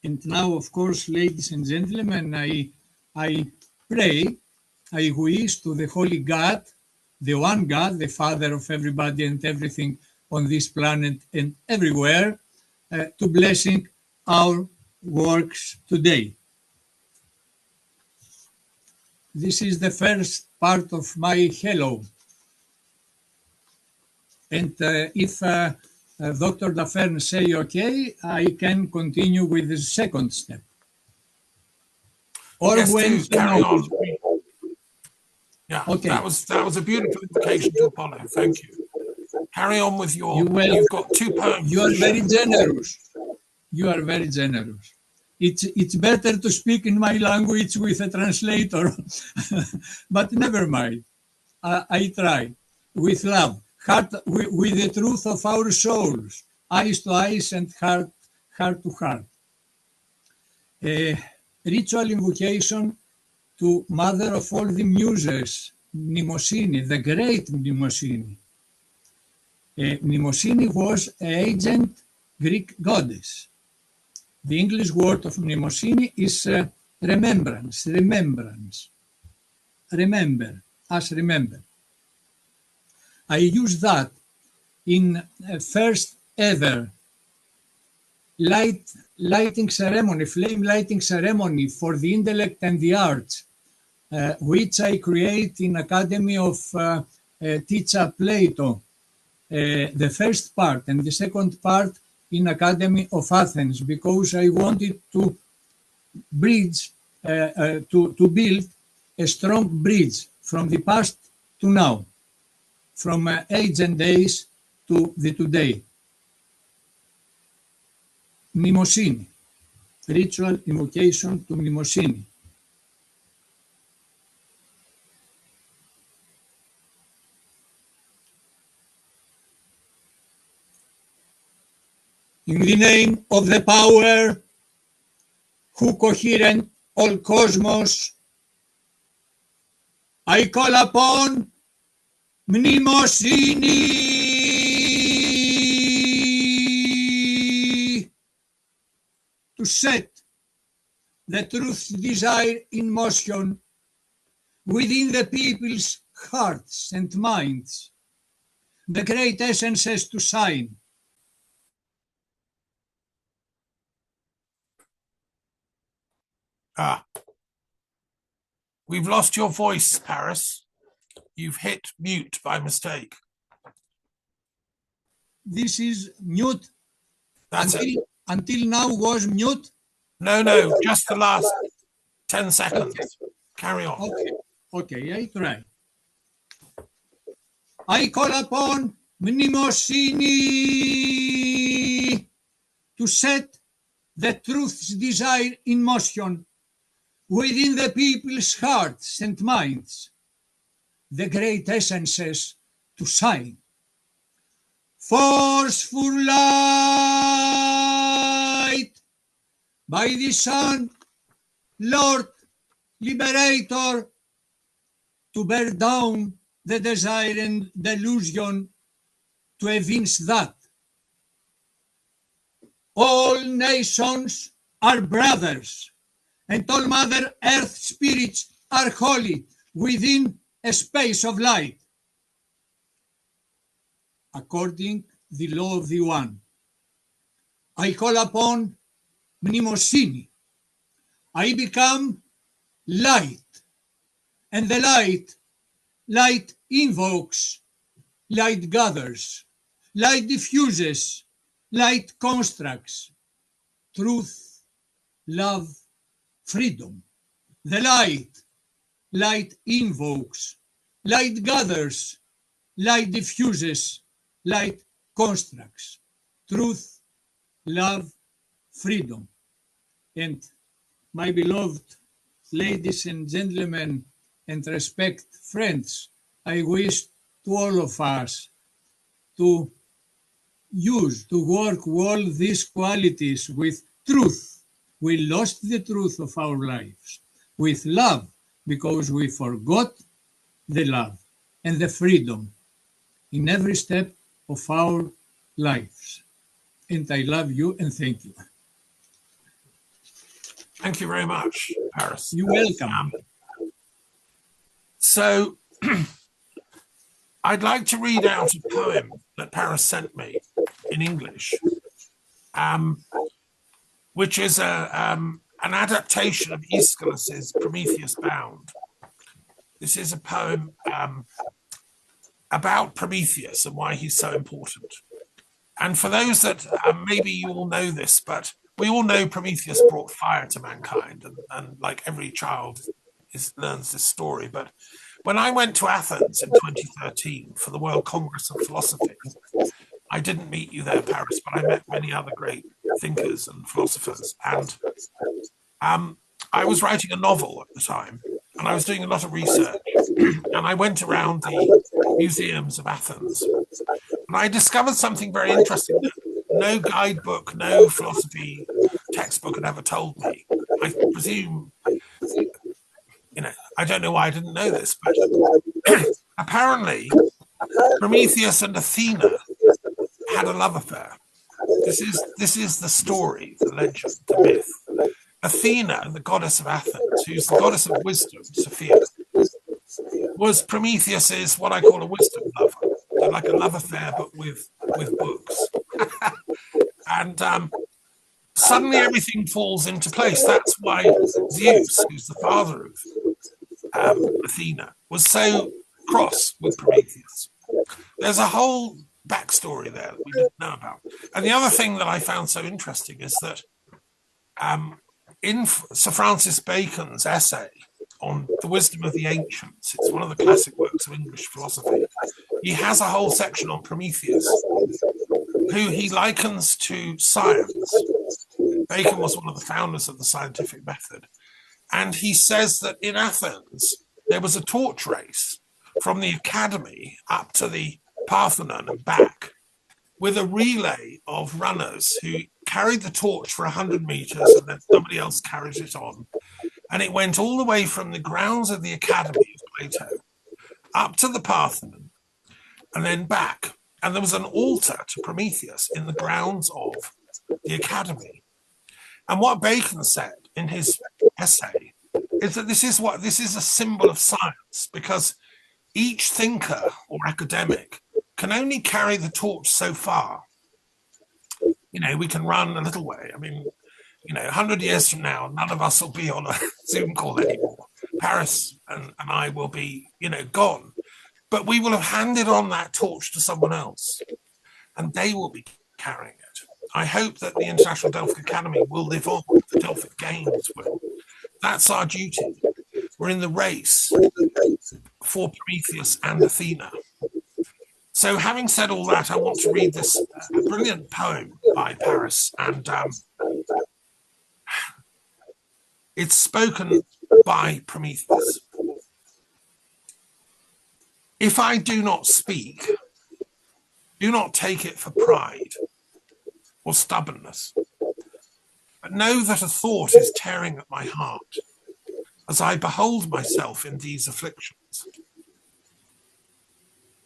And now, of course, ladies and gentlemen, I pray, I wish to the Holy God, the one God, the Father of everybody and everything on this planet and everywhere, to blessing our works today. This is the first part of my hello. And if Dr. Dafern say okay, I can continue with the second step. Or yes, when carry on. Yeah, okay. That was a beautiful invocation to Apollo. Thank you. Carry on with your. You've got 2 poems. You are very generous. You are very generous. It's better to speak in my language with a translator, but never mind. I try with love, heart with the truth of our souls, eyes to eyes and heart to heart. A ritual invocation to Mother of all the Muses, Mnemosyne, the great Mnemosyne. Mnemosyne was an ancient Greek goddess. The English word of mnemosyne is remembrance, remember, as remember. I use that in first ever lighting ceremony, flame lighting ceremony for the intellect and the arts, which I create in Academy of teacher Plato, the first part, and the second part in Academy of Athens, because I wanted to bridge, to build a strong bridge from the past to now, from ancient days to the today. Mnemosyne, ritual invocation to Mnemosyne. In the name of the power who coherent all cosmos, I call upon Mnemosyne to set the truth's desire in motion within the people's hearts and minds, the great essences to shine. We've lost your voice, Paris. You've hit mute by mistake. This is mute. That's it. Until now was mute? No, just the last 10 seconds. Carry on. Okay, I try. I call upon Mnemosyne to set the truth's desire in motion within the people's hearts and minds, the great essences to shine. Forceful light by the sun, Lord, Liberator, to bear down the desire and delusion, to evince that all nations are brothers and all Mother Earth spirits are holy within a space of light. According the law of the One, I call upon Mnemosyne. I become light, and the light invokes, light gathers, light diffuses, light constructs, truth, love, freedom. The light invokes, light gathers, light diffuses, light constructs, truth, love, freedom. And my beloved ladies and gentlemen, and respect friends, I wish to all of us to work all these qualities with truth. We lost the truth of our lives. With love, because we forgot the love and the freedom in every step of our lives. And I love you and thank you. Thank you very much, Paris. You're welcome. So I'd like to read out a poem that Paris sent me in English, which is an adaptation of Aeschylus's Prometheus Bound. This is a poem about Prometheus and why he's so important. And for those that maybe you all know this, but we all know Prometheus brought fire to mankind, and like every child learns this story. But when I went to Athens in 2013 for the World Congress of Philosophy, I didn't meet you there, Paris, but I met many other great thinkers and philosophers. And I was writing a novel at the time, and I was doing a lot of research. And I went around the museums of Athens, and I discovered something very interesting that no guidebook, no philosophy textbook had ever told me. I presume, I don't know why I didn't know this, but apparently Prometheus and Athena had a love affair. This is the story, the legend, the myth. Athena, the goddess of Athens, who's the goddess of wisdom, Sophia, was Prometheus's what I call a wisdom lover. So like a love affair, but with books. And suddenly everything falls into place. That's why Zeus, who's the father of Athena, was so cross with Prometheus. There's a whole backstory there that we didn't know about. And the other thing that I found so interesting is that in Sir Francis Bacon's essay on the wisdom of the ancients, it's one of the classic works of English philosophy, he has a whole section on Prometheus, who he likens to science. Bacon was one of the founders of the scientific method. And he says that in Athens, there was a torch race from the academy up to the Parthenon and back, with a relay of runners who carried the torch for 100 meters and then somebody else carried it on. And it went all the way from the grounds of the Academy of Plato up to the Parthenon and then back. And there was an altar to Prometheus in the grounds of the Academy. And what Bacon said in his essay is that this is a symbol of science, because each thinker or academic can only carry the torch so far. We can run a little way. I mean, 100 years from now, none of us will be on a Zoom call anymore. Paris and I will be, gone. But we will have handed on that torch to someone else, and they will be carrying it. I hope that the International Delphic Academy will live on, the Delphic Games will. That's our duty. We're in the race for Prometheus and Athena. So having said all that, I want to read this brilliant poem by Paris, and it's spoken by Prometheus. If I do not speak, do not take it for pride or stubbornness, but know that a thought is tearing at my heart as I behold myself in these afflictions.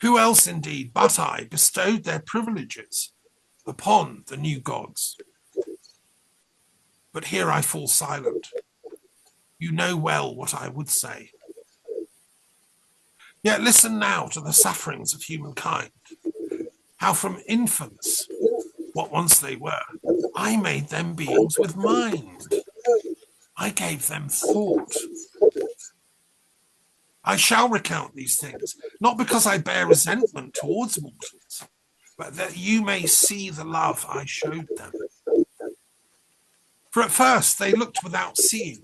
Who else, indeed, but I bestowed their privileges upon the new gods? But here I fall silent. You know well what I would say. Yet listen now to the sufferings of humankind, how from infants, what once they were, I made them beings with mind. I gave them thought. I shall recount these things, not because I bear resentment towards mortals, but that you may see the love I showed them. For at first they looked without seeing,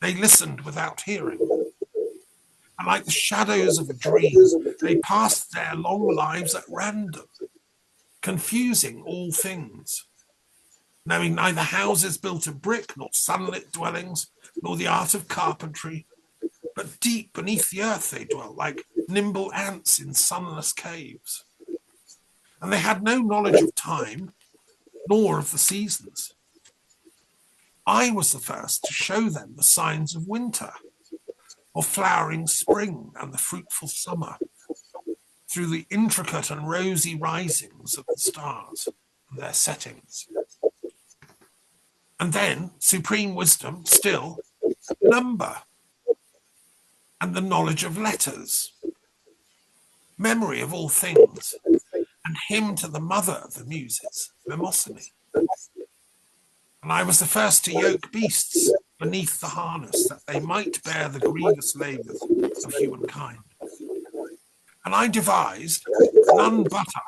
they listened without hearing, and like the shadows of a dream, they passed their long lives at random, confusing all things, knowing neither houses built of brick, nor sunlit dwellings, nor the art of carpentry, but deep beneath the earth they dwelt, like nimble ants in sunless caves. And they had no knowledge of time, nor of the seasons. I was the first to show them the signs of winter, of flowering spring and the fruitful summer, through the intricate and rosy risings of the stars and their settings. And then, supreme wisdom, still, number, and the knowledge of letters, memory of all things, and hymn to the mother of the muses, Mnemosyne. And I was the first to yoke beasts beneath the harness, that they might bear the grievous labours of humankind. And I devised, none but I,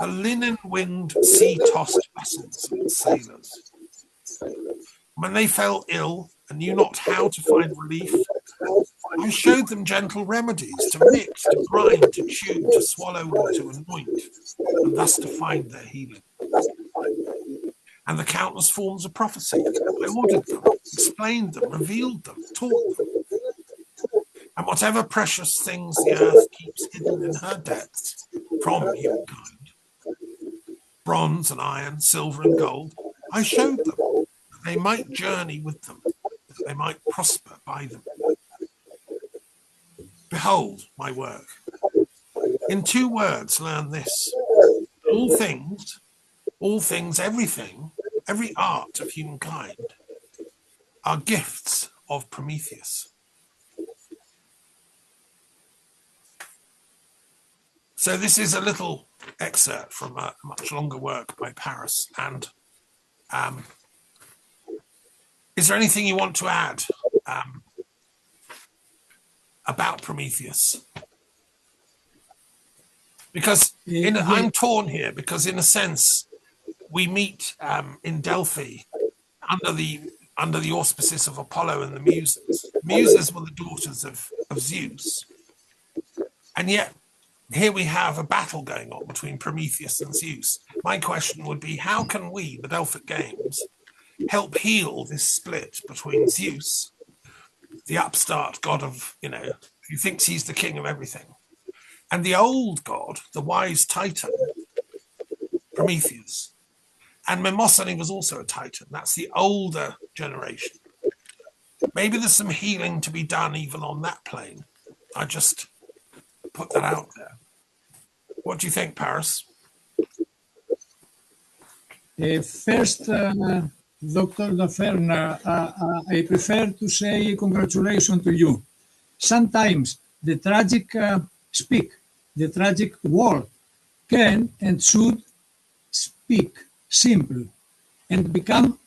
the linen-winged, sea-tossed vessels of the sailors. When they fell ill and knew not how to find relief, I showed them gentle remedies to mix, to grind, to chew, to swallow, or to anoint, and thus to find their healing. And the countless forms of prophecy, I ordered them, explained them, revealed them, taught them. And whatever precious things the earth keeps hidden in her depths from humankind, bronze and iron, silver and gold, I showed them, that they might journey with them, that they might prosper by them. Behold my work. In 2 words, learn this. All things, everything, every art of humankind are gifts of Prometheus. So this is a little excerpt from a much longer work by Paris. And is there anything you want to add about Prometheus? Because I'm torn here, because in a sense, we meet in Delphi under the auspices of Apollo and the Muses. Muses were the daughters of Zeus. And yet, here we have a battle going on between Prometheus and Zeus. My question would be, how can we, the Delphic Games, help heal this split between Zeus, the upstart god of, who thinks he's the king of everything, and the old god, the wise Titan, Prometheus. And Mnemosyne was also a Titan. That's the older generation. Maybe there's some healing to be done even on that plane. I just put that out there. What do you think, Paris? First, Dr. Dufferna, I prefer to say congratulations to you. Sometimes the tragic the tragic word can and should speak simple and become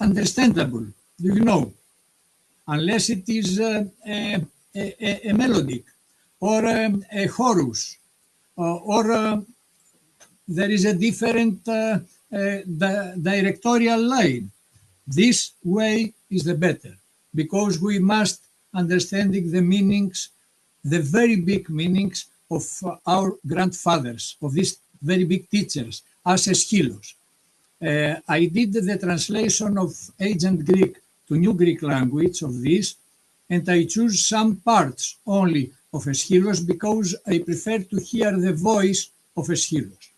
understandable, do you know? Unless it is a melodic or a chorus or there is a different directorial line. This way is the better, because we must understanding the meanings, the very big meanings of our grandfathers, of these very big teachers, as Aeschylus. I did the translation of Ancient Greek to New Greek language of this, and I choose some parts only of Aeschylus because I prefer to hear the voice of Aeschylus.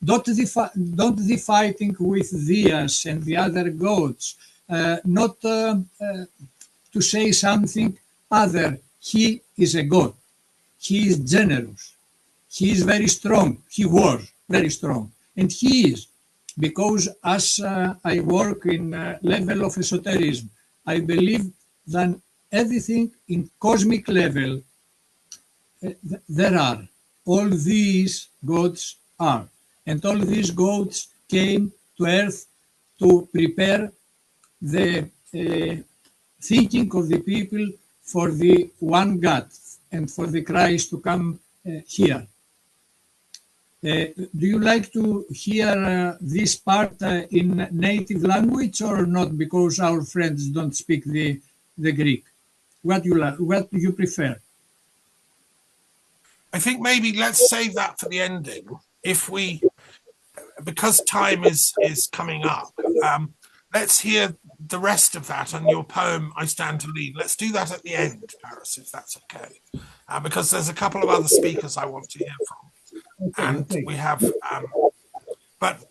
Don't the fighting with Dias and the other gods, not to say something other. He is a god. He is generous. He is very strong. He was very strong. And he is, because as I work in level of esotericism, I believe that everything in cosmic level, there are. All these gods are. And all these gods came to earth to prepare the thinking of the people for the one God and for the Christ to come here. Do you like to hear this part in native language or not, because our friends don't speak the Greek? What do you prefer? I think maybe let's save that for the ending. Because time is coming up, let's hear the rest of that and your poem, I Stand to Lead, let's do that at the end, Paris, if that's okay. Because there's a couple of other speakers I want to hear from. And we have, but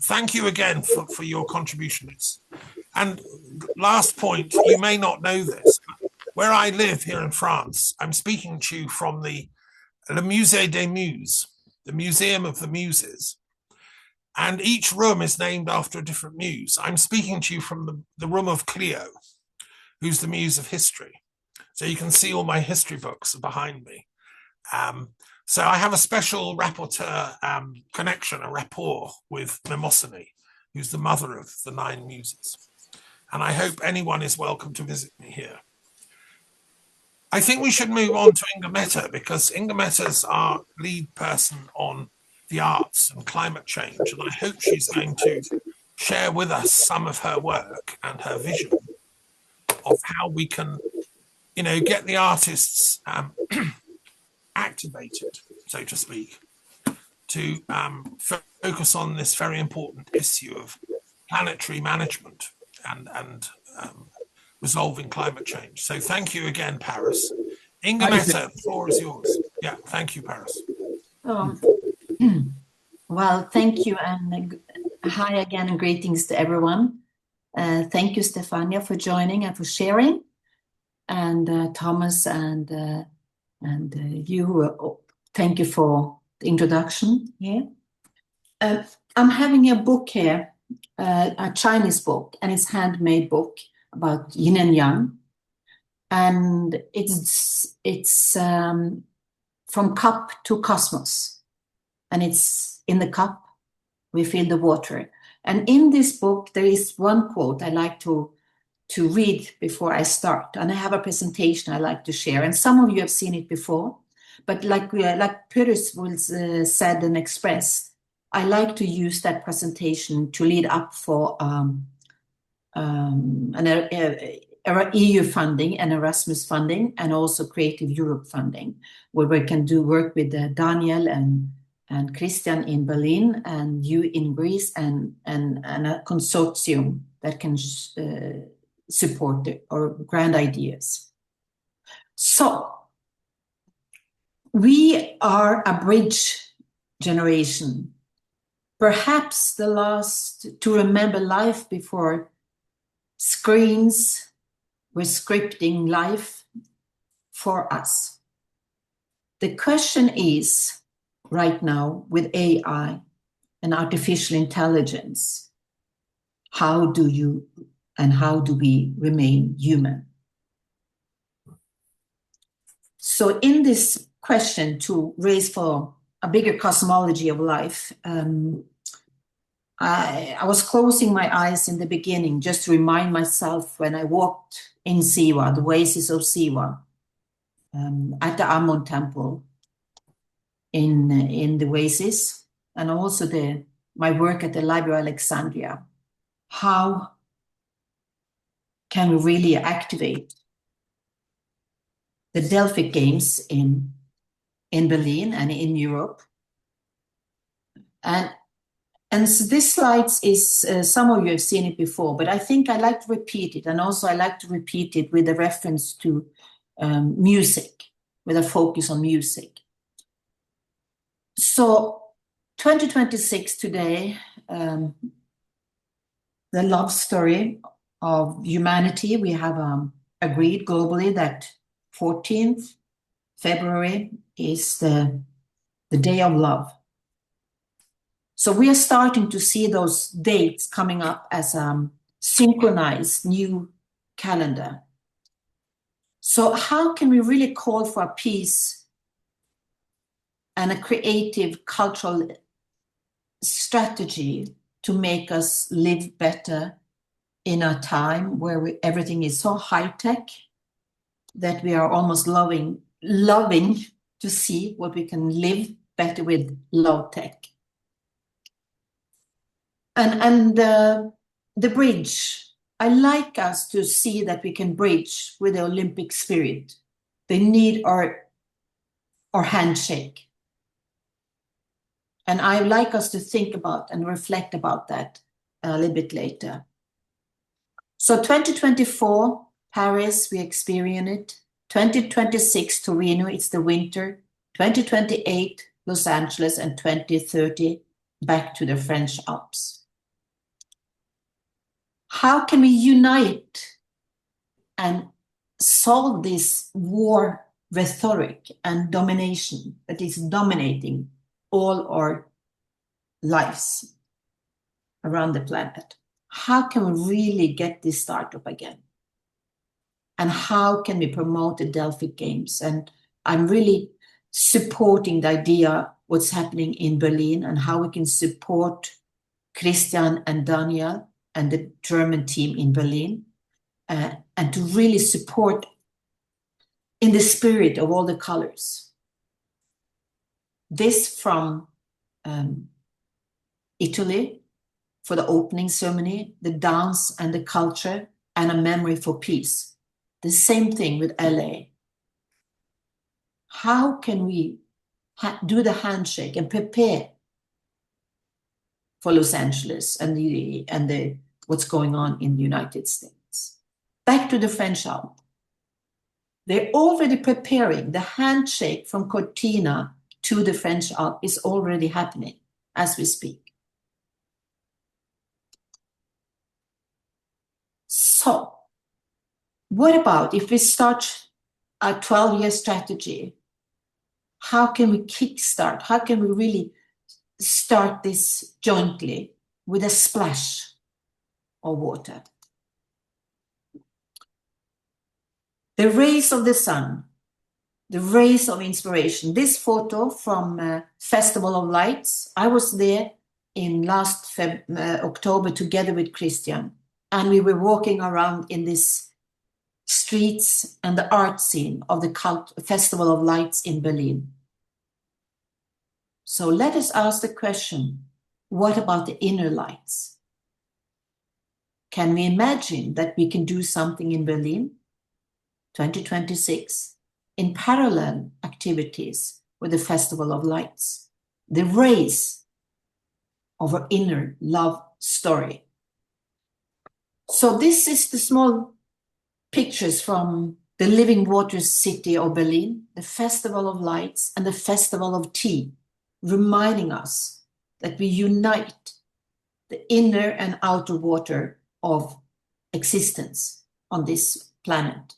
thank you again for your contribution. And last point, you may not know this, but where I live here in France, I'm speaking to you from the Musée des Muses, the Museum of the Muses. And each room is named after a different muse. I'm speaking to you from the room of Clio, who's the muse of history. So you can see all my history books behind me. So I have a special rapporteur connection, a rapport with Mnemosyne, who's the mother of the 9 muses. And I hope anyone is welcome to visit me here. I think we should move on to Inga Mette, because Inga Mette's our lead person on the arts and climate change. And I hope she's going to share with us some of her work and her vision of how we can, get the artists activated, so to speak, to focus on this very important issue of planetary management and resolving climate change. So thank you again, Paris. Inga Mette, the floor is yours. Yeah, thank you, Paris. Well, thank you, and hi again, and greetings to everyone. Thank you, Stefania, for joining and for sharing, and Thomas and you. Thank you for the introduction here. I'm having a book here, a Chinese book, and it's a handmade book about yin and yang, and it's from cup to cosmos, and it's in the cup we feel the water. And in this book there is one quote I like to read before I start, and I have a presentation I like to share, and some of you have seen it before, but like Pyrrhus said and expressed, I like to use that presentation to lead up for an EU funding and Erasmus funding, and also Creative Europe funding, where we can do work with Daniel and Christian in Berlin, and you in Greece, and a consortium that can support our grand ideas. So we are a bridge generation, perhaps the last to remember life before screens were scripting life for us. The question is, right now with AI and artificial intelligence, how do we remain human? So in this question to raise for a bigger cosmology of life, I was closing my eyes in the beginning just to remind myself when I walked in Siwa, the oasis of Siwa, at the Ammon temple in the oasis, and also my work at the Library of Alexandria. How can we really activate the Delphic games in Berlin and in Europe? And so this slide is, some of you have seen it before, but I think I like to repeat it. And also I like to repeat it with a reference to music, with a focus on music. So 2026 today, the love story of humanity, we have agreed globally that 14th February is the day of love. So we are starting to see those dates coming up as a synchronized new calendar. So how can we really call for a peace and a creative cultural strategy to make us live better in a time where everything is so high-tech that we are almost loving to see what we can live better with low-tech. And the bridge, I like us to see that we can bridge with the Olympic spirit. They need our handshake. And I like us to think about and reflect about that a little bit later. So 2024, Paris, we experience it. 2026, Torino, it's the winter. 2028, Los Angeles, and 2030, back to the French Alps. How can we unite and solve this war rhetoric and domination that is dominating all our lives around the planet? How can we really get this startup again? And how can we promote the Delphic Games? And I'm really supporting the idea what's happening in Berlin and how we can support Christian and Daniel and the German team in Berlin, and to really support in the spirit of all the colors. This from Italy for the opening ceremony, the dance and the culture, and a memory for peace. The same thing with LA. How can we do the handshake and prepare for Los Angeles and what's going on in the United States? Back to the French Alps. They're already preparing. The handshake from Cortina to the French Alps is already happening as we speak. So, what about if we start a 12-year strategy? How can we kickstart? How can we really start this jointly with a splash of water? The rays of the sun, the rays of inspiration. This photo from Festival of Lights, I was there in last October together with Christian, and we were walking around in this streets and the art scene of the Festival of Lights in Berlin. So let us ask the question, what about the inner lights? Can we imagine that we can do something in Berlin, 2026, in parallel activities with the Festival of Lights, the rays of our inner love story? So this is the small pictures from the Living Waters city of Berlin, the Festival of Lights and the Festival of Tea, reminding us that we unite the inner and outer water of existence on this planet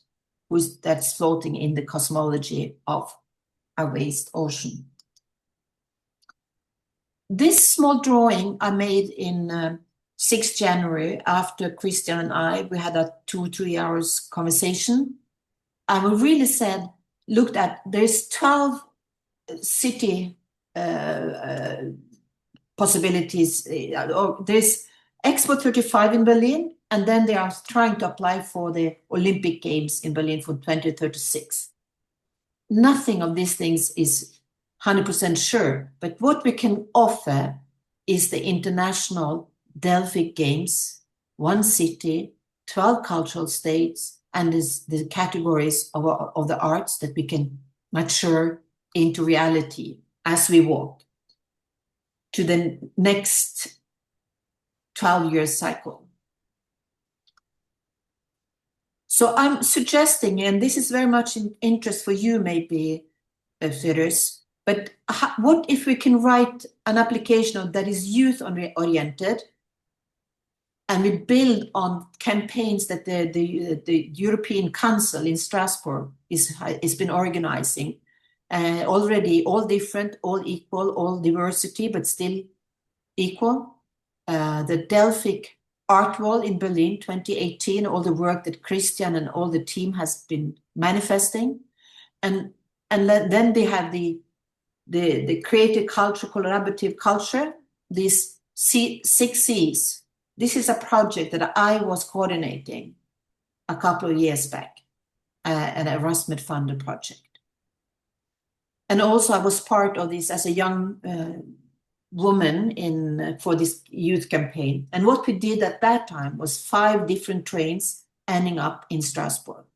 that's floating in the cosmology of a vast ocean. This small drawing I made in 6th January after Christian and we had a 2-3 hours conversation. And we really looked at, there's 12 city possibilities. There's Expo 35 in Berlin, and then they are trying to apply for the Olympic Games in Berlin for 2036. Nothing of these things is 100% sure, but what we can offer is the international Delphic Games, one city, 12 cultural states, and the categories of the arts that we can mature into reality as we walk to the next 12-year cycle. So I'm suggesting, and this is very much in interest for you maybe, Firdous, but what if we can write an application that is youth-oriented, and we build on campaigns that the European Council in Strasbourg has been organizing already, all different, all equal, all diversity, but still equal. The Delphic Art Wall in Berlin, 2018, all the work that Christian and all the team has been manifesting. And then they have the creative culture, collaborative culture, these 6 Cs. This is a project that I was coordinating a couple of years back, an Erasmus funded project. And also I was part of this as a young woman for this youth campaign. And what we did at that time was 5 different trains ending up in Strasbourg.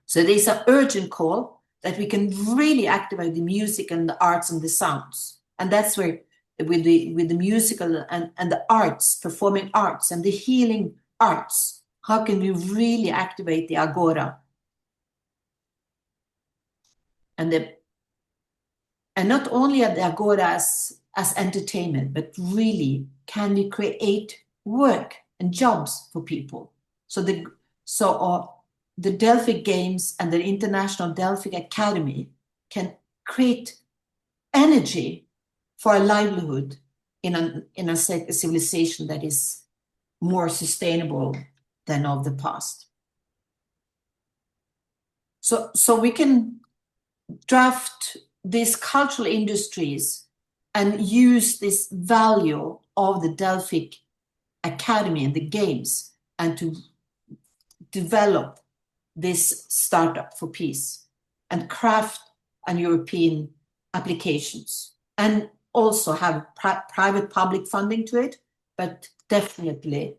So there's an urgent call that we can really activate the music and the arts and the sounds. And that's where with the musical and the arts, performing arts and the healing arts. How can we really activate the agora? And not only at the agora as entertainment, but really, can we create work and jobs for people? So the Delphic Games and the International Delphic Academy can create energy for a livelihood in a civilization that is more sustainable than of the past. So we can draft these cultural industries and use this value of the Delphic Academy and the games and to develop this startup for peace and craft an European applications and also have private public funding to it, but definitely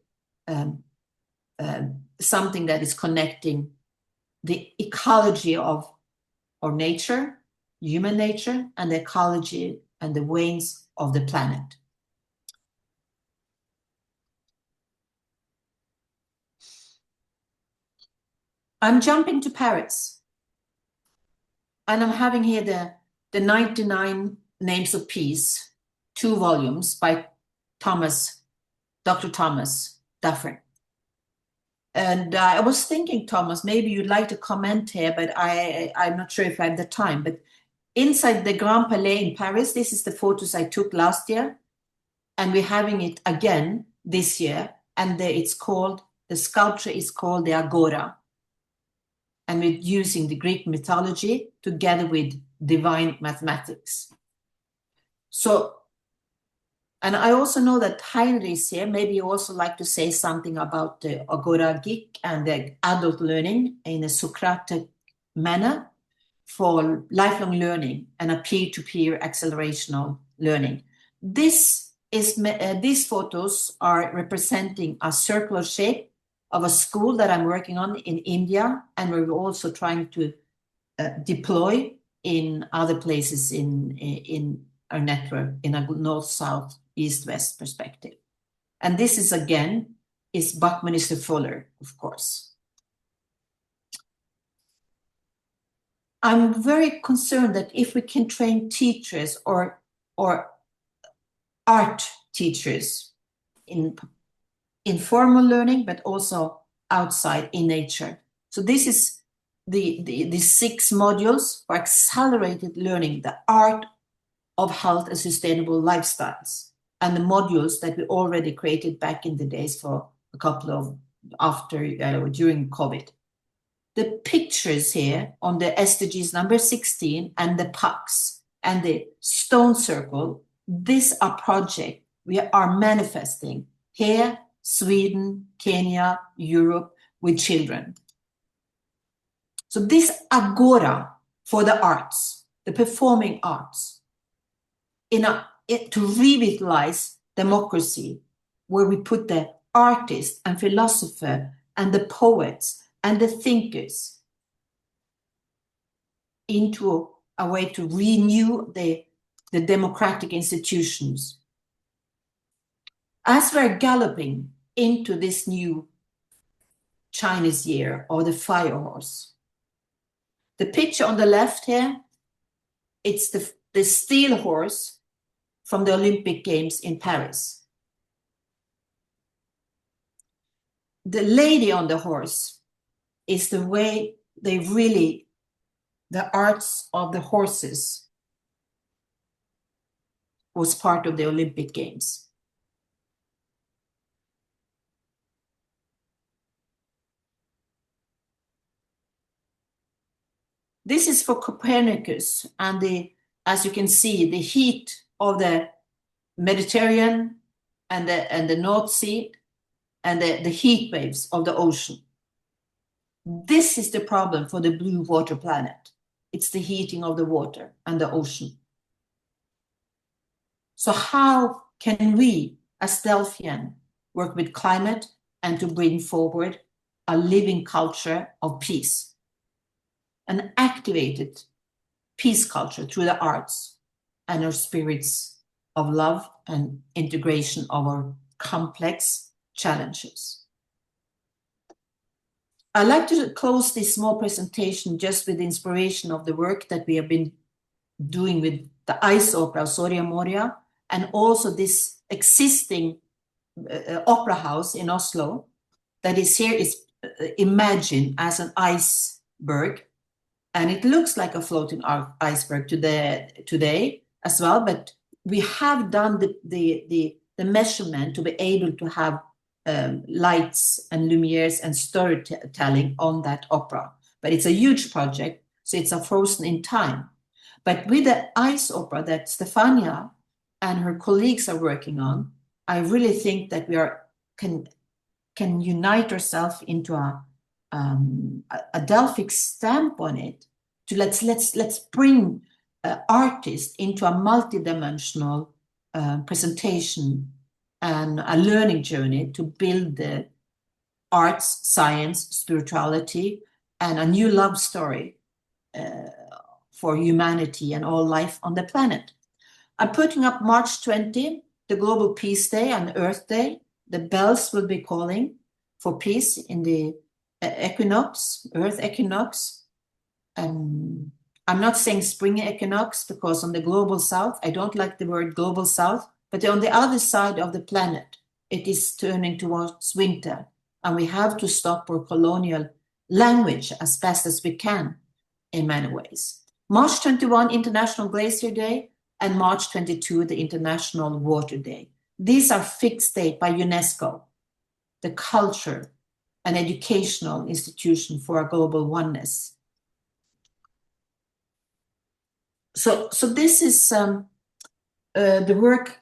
something that is connecting the ecology of our nature, human nature, and the ecology and the ways of the planet. I'm jumping to Paris, and I'm having here the 99 Names of Peace, 2 volumes by Dr. Thomas Dufferin. And I was thinking, Thomas, maybe you'd like to comment here, but I'm not sure if I have the time. But inside the Grand Palais in Paris, this is the photos I took last year, and we're having it again this year. And the sculpture is called the Agora. And we're using the Greek mythology together with divine mathematics. So, and I also know that Heinrich is here. Maybe you also like to say something about the Agora Geek and the adult learning in a Socratic manner for lifelong learning and a peer-to-peer accelerational learning. These photos are representing a circular shape of a school that I'm working on in India, and we're also trying to deploy in other places in our network in a north-south, east-west perspective. And this is Buckminster Fuller, of course. I'm very concerned that if we can train teachers or art teachers in informal learning, but also outside in nature. So this is the 6 modules for accelerated learning, the art of health and sustainable lifestyles, and the modules that we already created back in the days for a couple of during COVID. The pictures here on the SDGs number 16 and the pucks and the stone circle, this are project we are manifesting here, Sweden, Kenya, Europe, with children. So this agora for the arts, the performing arts, to revitalize democracy, where we put the artist and philosopher and the poets and the thinkers into a way to renew the democratic institutions. As we're galloping into this new Chinese year or the fire horse, the picture on the left here, it's the steel horse from the Olympic Games in Paris. The lady on the horse is the way the arts of the horses was part of the Olympic Games. This is for Copernicus and as you can see, the heat of the Mediterranean and the North Sea and the heat waves of the ocean. This is the problem for the blue water planet. It's the heating of the water and the ocean. So how can we, as Delphian, work with climate and to bring forward a living culture of peace? An activated peace culture through the arts and our spirits of love and integration of our complex challenges. I'd like to close this small presentation just with the inspiration of the work that we have been doing with the ice opera Soria Moria, and also this existing opera house in Oslo that is here is imagined as an iceberg, and it looks like a floating iceberg today as well, but we have done the measurement to be able to have lights and lumières and storytelling on that opera. But it's a huge project, so it's a frozen in time. But with the ice opera that Stefania and her colleagues are working on, I really think that we can unite ourselves into a Delphic stamp on it. To let's bring artists into a multidimensional presentation and a learning journey to build the arts, science, spirituality, and a new love story for humanity and all life on the planet. I'm putting up March 20, the Global Peace Day and Earth Day. The bells will be calling for peace in the equinox, Earth equinox. I'm not saying spring equinox because on the global south, I don't like the word global south, but on the other side of the planet, it is turning towards winter. And we have to stop our colonial language as best as we can in many ways. March 21, International Glacier Day, and March 22, the International Water Day. These are fixed dates by UNESCO, the culture and educational institution for a global oneness. So this is the work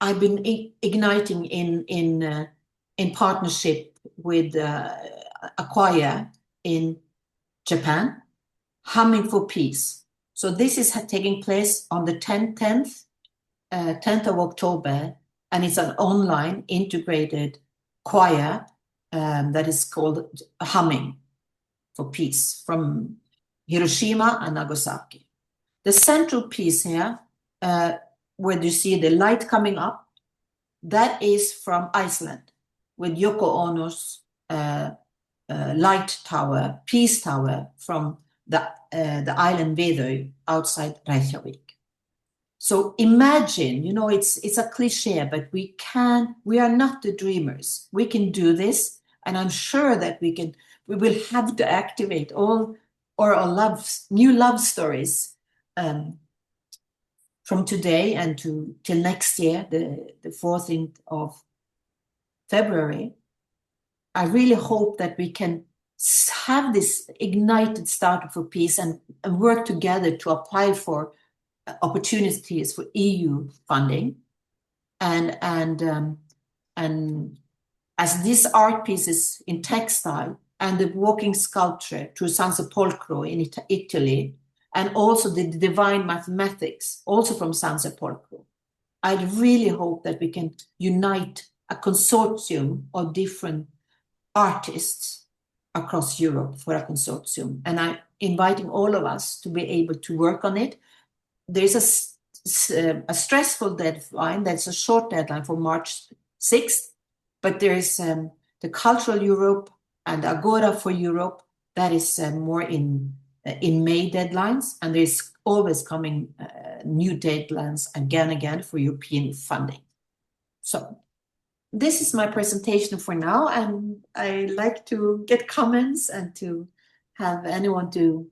I've been igniting in partnership with a choir in Japan, Humming for Peace. So this is taking place on the 10th of October, and it's an online integrated choir that is called Humming for Peace from Hiroshima and Nagasaki. The central piece here, where you see the light coming up, that is from Iceland, with Yoko Ono's light tower, peace tower from the island Vedøy outside Reykjavik. So imagine, you know, it's a cliche, but we are not the dreamers. We can do this, and I'm sure that we will have to activate all our new love stories from today and till next year, the 14th of February. I really hope that we can have this ignited start for peace and work together to apply for opportunities for EU funding, and as these art pieces in textile and the walking sculpture through San Sepolcro in Italy, and also the divine mathematics also from San Sepolcro, I really hope that we can unite a consortium of different artists across Europe for a consortium, and I'm inviting all of us to be able to work on it. There's a stressful deadline, that's a short deadline for March 6th, but there is the Cultural Europe and Agora for Europe, that is more in May deadlines, and there's always coming new deadlines again for European funding. So this is my presentation for now, and I like to get comments and to have anyone to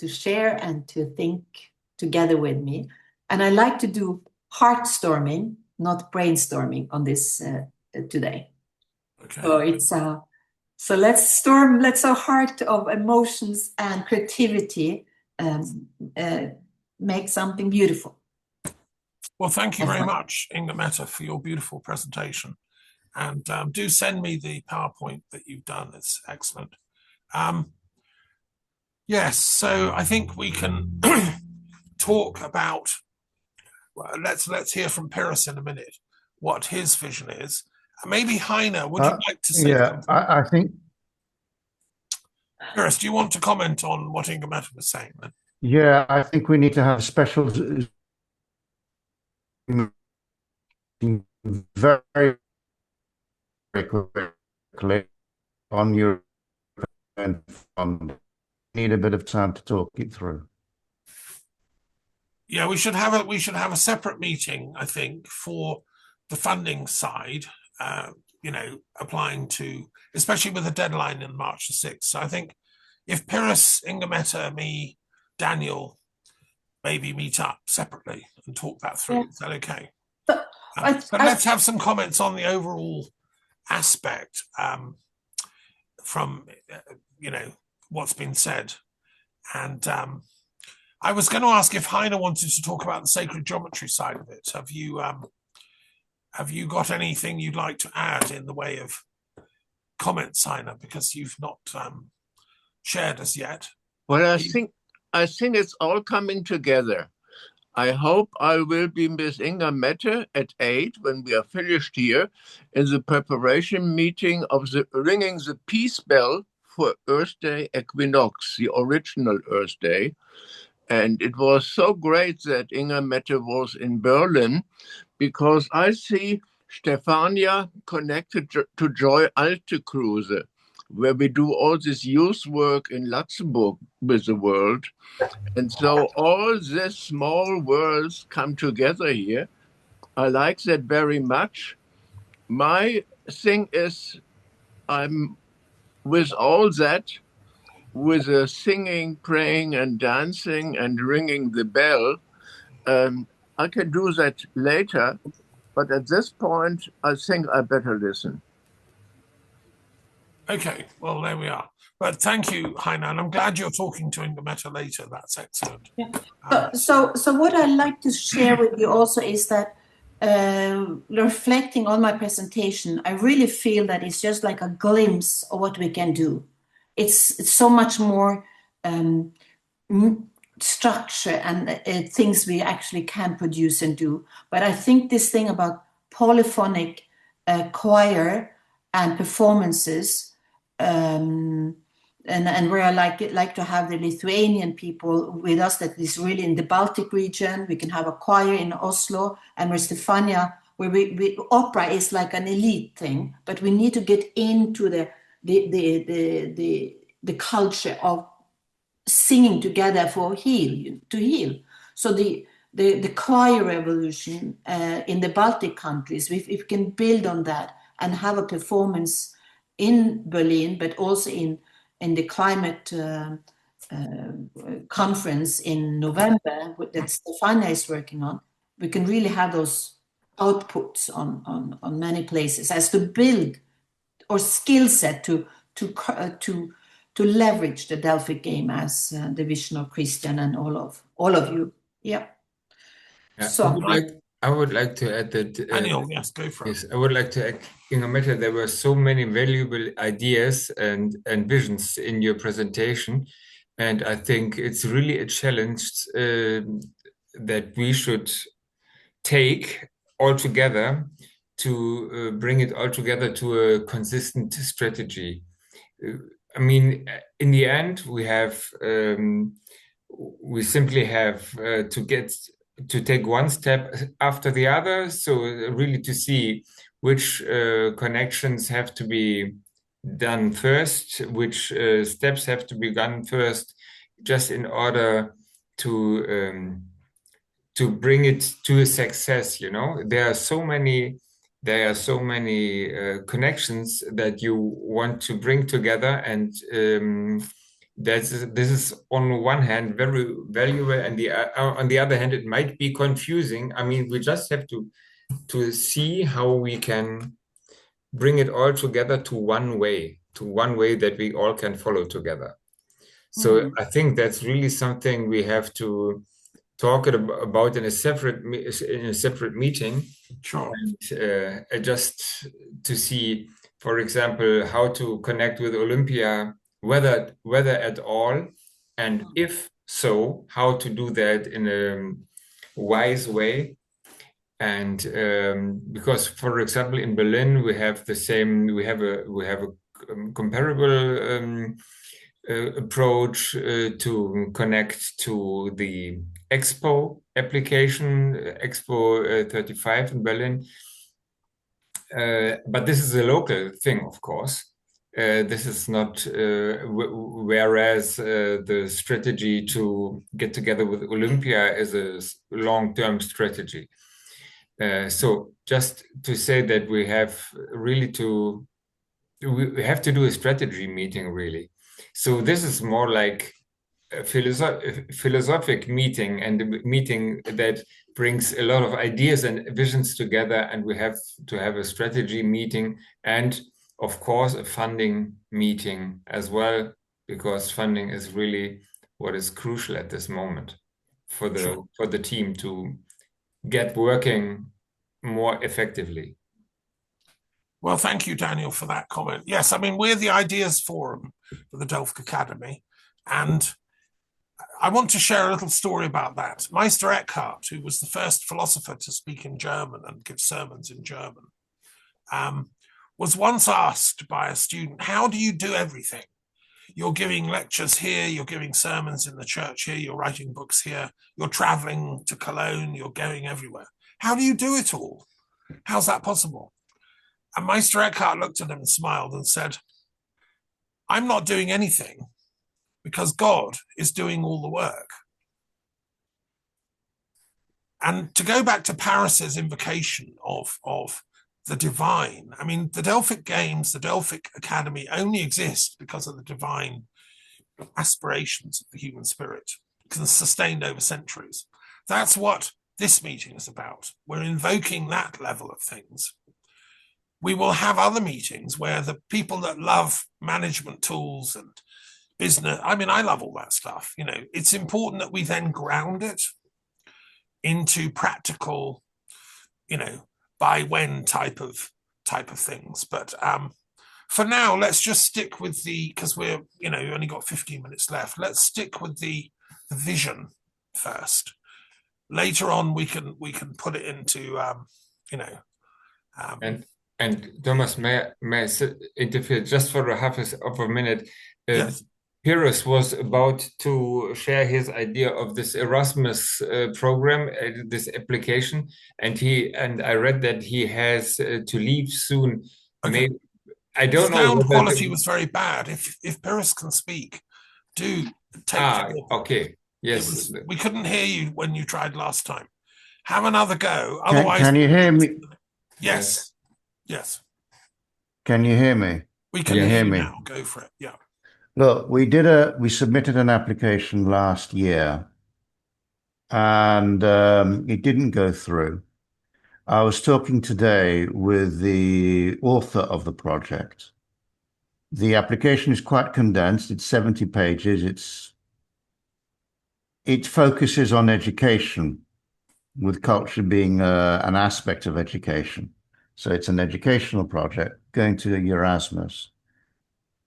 share and to think together with me. And I like to do heartstorming, not brainstorming on this today. Okay. So it's so let's our heart of emotions and creativity make something beautiful. Well, thank you very much, Inga Mette, for your beautiful presentation. And do send me the PowerPoint that you've done. It's excellent. Yes, so I think we can talk about, well, let's hear from Pyrrhus in a minute, what his vision is. Maybe Heine, would you like to say something? I think... Pyrrhus, do you want to comment on what Inga Mette was saying then? Yeah, I think we need to have special, very quickly on your and need a bit of time to talk it through. Yeah, we should have a separate meeting, I think, for the funding side. Applying to, especially with a deadline in March the 6th. So I think if Pyrrhus, Inga Meta, me, Daniel, maybe meet up separately and talk that through. Yeah. Is that okay? But let's have some comments on the overall aspect from what's been said. And I was going to ask if Heine wanted to talk about the sacred geometry side of it. Have you got anything you'd like to add in the way of comments, Heine, because you've not shared as yet? Well, I think it's all coming together. I hope I will be with Inga Mette at 8 when we are finished here in the preparation meeting of the ringing the peace bell for Earth Day Equinox, the original Earth Day. And it was so great that Inga Mette was in Berlin, because I see Stefania connected to Joy Alte Cruise, where we do all this youth work in Luxembourg with the world. And so all these small worlds come together here. I like that very much. My thing is, I'm with all that, with the singing, praying, and dancing, and ringing the bell, I can do that later, but at this point, I think I better listen. Okay, well, there we are. But thank you, Heine, and I'm glad you're talking to Inga Mette later. That's excellent. Yeah. So what I'd like to share with you also is that reflecting on my presentation, I really feel that it's just like a glimpse of what we can do. It's so much more structure and things we actually can produce and do. But I think this thing about polyphonic choir and performances, and where I like to have the Lithuanian people with us, that is really in the Baltic region. We can have a choir in Oslo, and where Stefania, where we opera is like an elite thing, but we need to get into the culture of singing together to heal. So the choir revolution in the Baltic countries, if we can build on that and have a performance in Berlin, but also in the climate conference in November that Stefania is working on, we can really have those outputs on many places as to build or skill set to leverage the Delphic game as the vision of Christian and all of you. Yeah. So I would like to add that. Daniel, yes, go for it. Yes, I would like to add, Inga Mette, there were so many valuable ideas and visions in your presentation, and I think it's really a challenge that we should take all together to bring it all together to a consistent strategy. I mean, in the end, we simply have to take one step after the other. So really to see which connections have to be done first, which steps have to be done first, just in order to bring it to a success. There are so many connections that you want to bring together, and this is on one hand very valuable, and on the other hand it might be confusing. I mean, we just have to see how we can bring it all together to one way that we all can follow together. So I think that's really something we have to talk about in a separate meeting. Sure. And just to see, for example, how to connect with Olympia, whether at all, and if so, how to do that in a wise way. And because, for example, in Berlin we have a comparable approach to connect to the Expo application, Expo 35 in Berlin. But this is a local thing, of course. This is not, whereas the strategy to get together with Olympia is a long-term strategy. So just to say that we have to do a strategy meeting, really. So this is more like a philosophic meeting, and a meeting that brings a lot of ideas and visions together, and we have to have a strategy meeting and of course a funding meeting as well, because funding is really what is crucial at this moment for the team to get working more effectively. Well, thank you, Daniel, for that comment. Yes, I mean, we're the Ideas Forum for the Delphic Academy, and I want to share a little story about that. Meister Eckhart, who was the first philosopher to speak in German and give sermons in German, was once asked by a student, how do you do everything? You're giving lectures here, you're giving sermons in the church here, you're writing books here, you're traveling to Cologne, you're going everywhere. How do you do it all? How's that possible? And Meister Eckhart looked at him and smiled and said, I'm not doing anything because God is doing all the work. And to go back to Paris's invocation of the divine, I mean, the Delphic Games, the Delphic Academy only exist because of the divine aspirations of the human spirit, sustained over centuries. That's what this meeting is about. We're invoking that level of things. We will have other meetings where the people that love management tools and business, I mean, I love all that stuff. You know, it's important that we then ground it into practical, you know, by when type of things. But for now, let's just stick with because we're, you know, we only got 15 minutes left. Let's stick with the vision first. Later on, we can put it into, you know. And Thomas, may I interfere just for half of a minute? Yes. Pyrrhus was about to share his idea of this Erasmus program, this application, and I read that he has to leave soon. Okay. Maybe, I don't know. Sound quality was very bad. If Pyrrhus can speak, do take. Okay. Yes. We couldn't hear you when you tried last time. Have another go. Otherwise, can you hear me? Yes. Yes. Can you hear me? We can hear you now. Go for it. Yeah. Look, we submitted an application last year, and it didn't go through. I was talking today with the author of the project. The application is quite condensed. It's 70 pages. It focuses on education, with culture being an aspect of education. So it's an educational project going to Erasmus.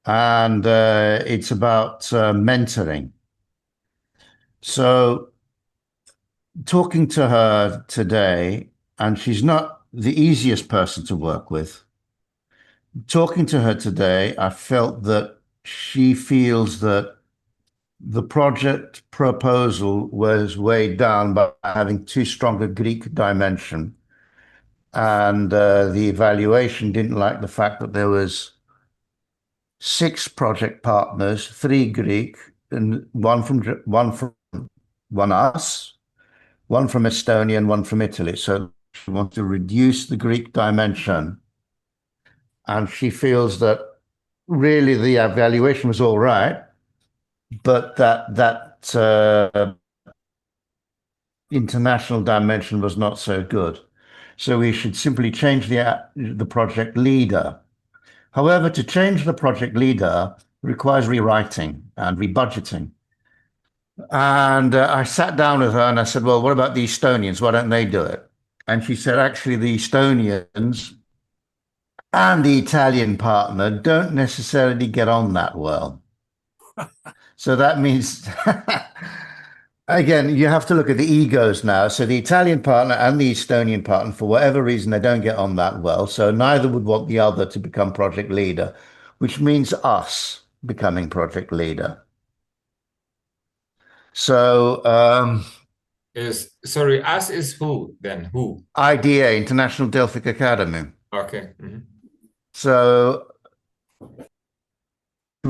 And it's about mentoring. So talking to her today, and she's not the easiest person to work with. Talking to her today, I felt that she feels that the project proposal was weighed down by having too strong a Greek dimension. And the evaluation didn't like the fact that there was 6 project partners, 3 Greek, and one us, one from Estonia, and one from Italy. So she wants to reduce the Greek dimension, and she feels that really the evaluation was all right, but that international dimension was not so good. So we should simply change the project leader. However, to change the project leader requires rewriting and rebudgeting. And I sat down with her and I said, well, what about the Estonians? Why don't they do it? And she said, actually, the Estonians and the Italian partner don't necessarily get on that well. So that means, again, you have to look at the egos now. So the Italian partner and the Estonian partner, for whatever reason, they don't get on that well. So neither would want the other to become project leader, which means us becoming project leader. So, sorry, us is who then? Who? IDA, International Delphic Academy. Okay. Mm-hmm. So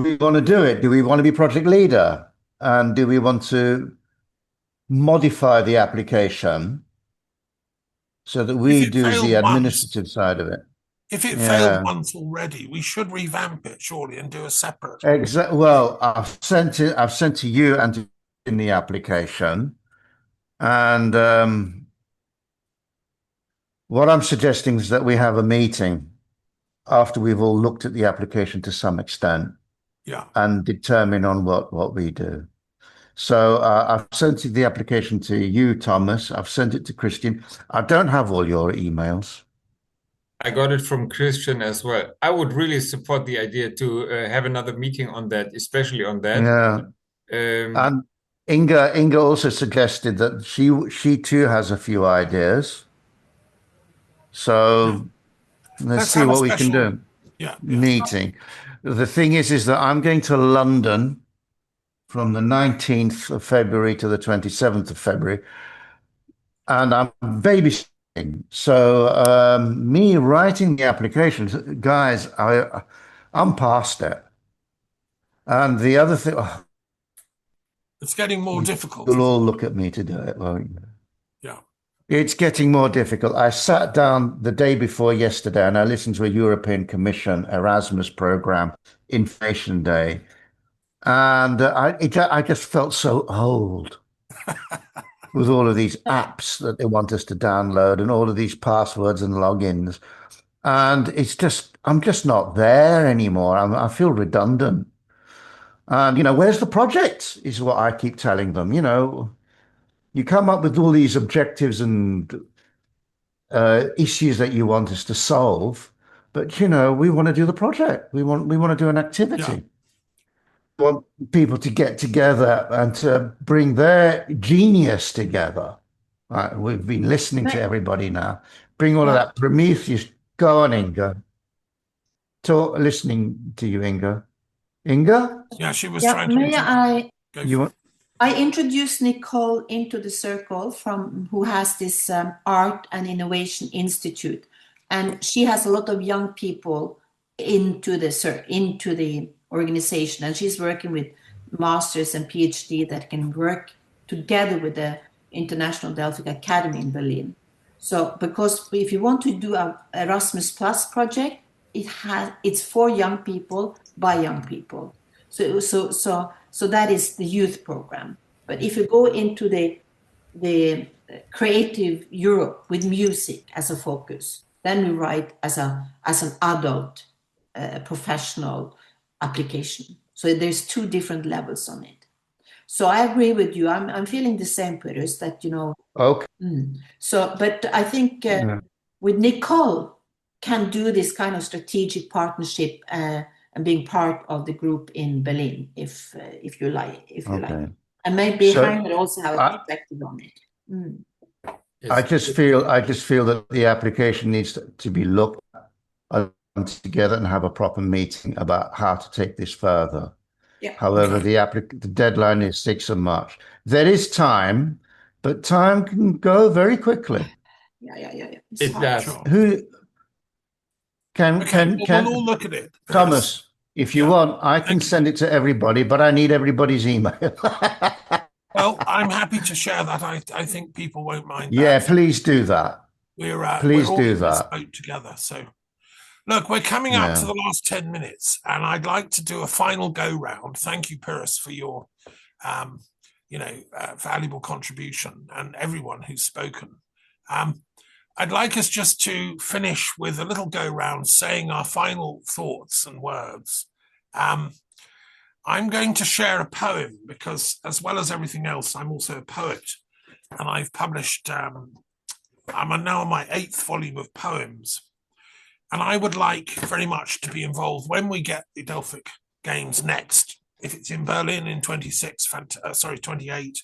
we want to do it? Do we want to be project leader? And do we want to modify the application so that we do the administrative side of it? If it failed once already, we should revamp it surely and do a separate. Well, I've sent to you and in the application, and what I'm suggesting is that we have a meeting after we've all looked at the application to some extent, and determine on what we do. So I've sent the application to you, Thomas. I've sent it to Christian. I don't have all your emails. I got it from Christian as well. I would really support the idea to have another meeting on that, especially on that. Yeah. And Inga also suggested that she too has a few ideas. So let's see what we can do. Meeting. The thing is that I'm going to London from the 19th of February to the 27th of February, and I'm babysitting. So me writing the applications, guys, I'm past it. And the other thing, it's getting more difficult. You'll all look at me to do it, won't you? Yeah. It's getting more difficult. I sat down the day before yesterday and I listened to a European Commission Erasmus program, Information Day. And I just felt so old with all of these apps that they want us to download and all of these passwords and logins. And I'm just not there anymore. I feel redundant. And, where's the project is what I keep telling them. You come up with all these objectives and issues that you want us to solve, but, we want to do the project. We want to do an activity. Yeah. We want people to get together and to bring their genius together. Right, we've been listening to everybody now. Bring all of that Prometheus. Go on, Inga. Listening to you, Inga. Inga? Yeah, she was trying to. I introduced Nicole into the circle who has this Art and Innovation Institute, and she has a lot of young people into the organization, and she's working with masters and PhD that can work together with the International Delphic Academy in Berlin. So, because if you want to do a Erasmus Plus project, it's for young people by young people. So that is the youth program. But if you go into the creative Europe with music as a focus, then we write as an adult professional application. So there's two different levels on it. So I agree with you. I'm feeling the same, Petrus, that Okay. So, but I think with Nicole can do this kind of strategic partnership and being part of the group in Berlin, if you like, like, and maybe Heiner also have a perspective on it. I just feel that the application needs to be looked at together and have a proper meeting about how to take this further. Yeah. However, the deadline is 6th of March. There is time, but time can go very quickly. Yeah. It does. Who can we'll all look at it. Thomas, if you want, I can send it to everybody, but I need everybody's email. Well, I'm happy to share that. I think people won't mind. Yeah, please do that. Please do that. Boat together. So, look, we're coming up to the last 10 minutes, and I'd like to do a final go round. Thank you, Pyrrhus, for your, valuable contribution, and everyone who's spoken. I'd like us just to finish with a little go round, saying our final thoughts and words. I'm going to share a poem because, as well as everything else, I'm also a poet, and I've published. I'm now on my 8th volume of poems, and I would like very much to be involved when we get the Delphic Games next. If it's in Berlin in 28,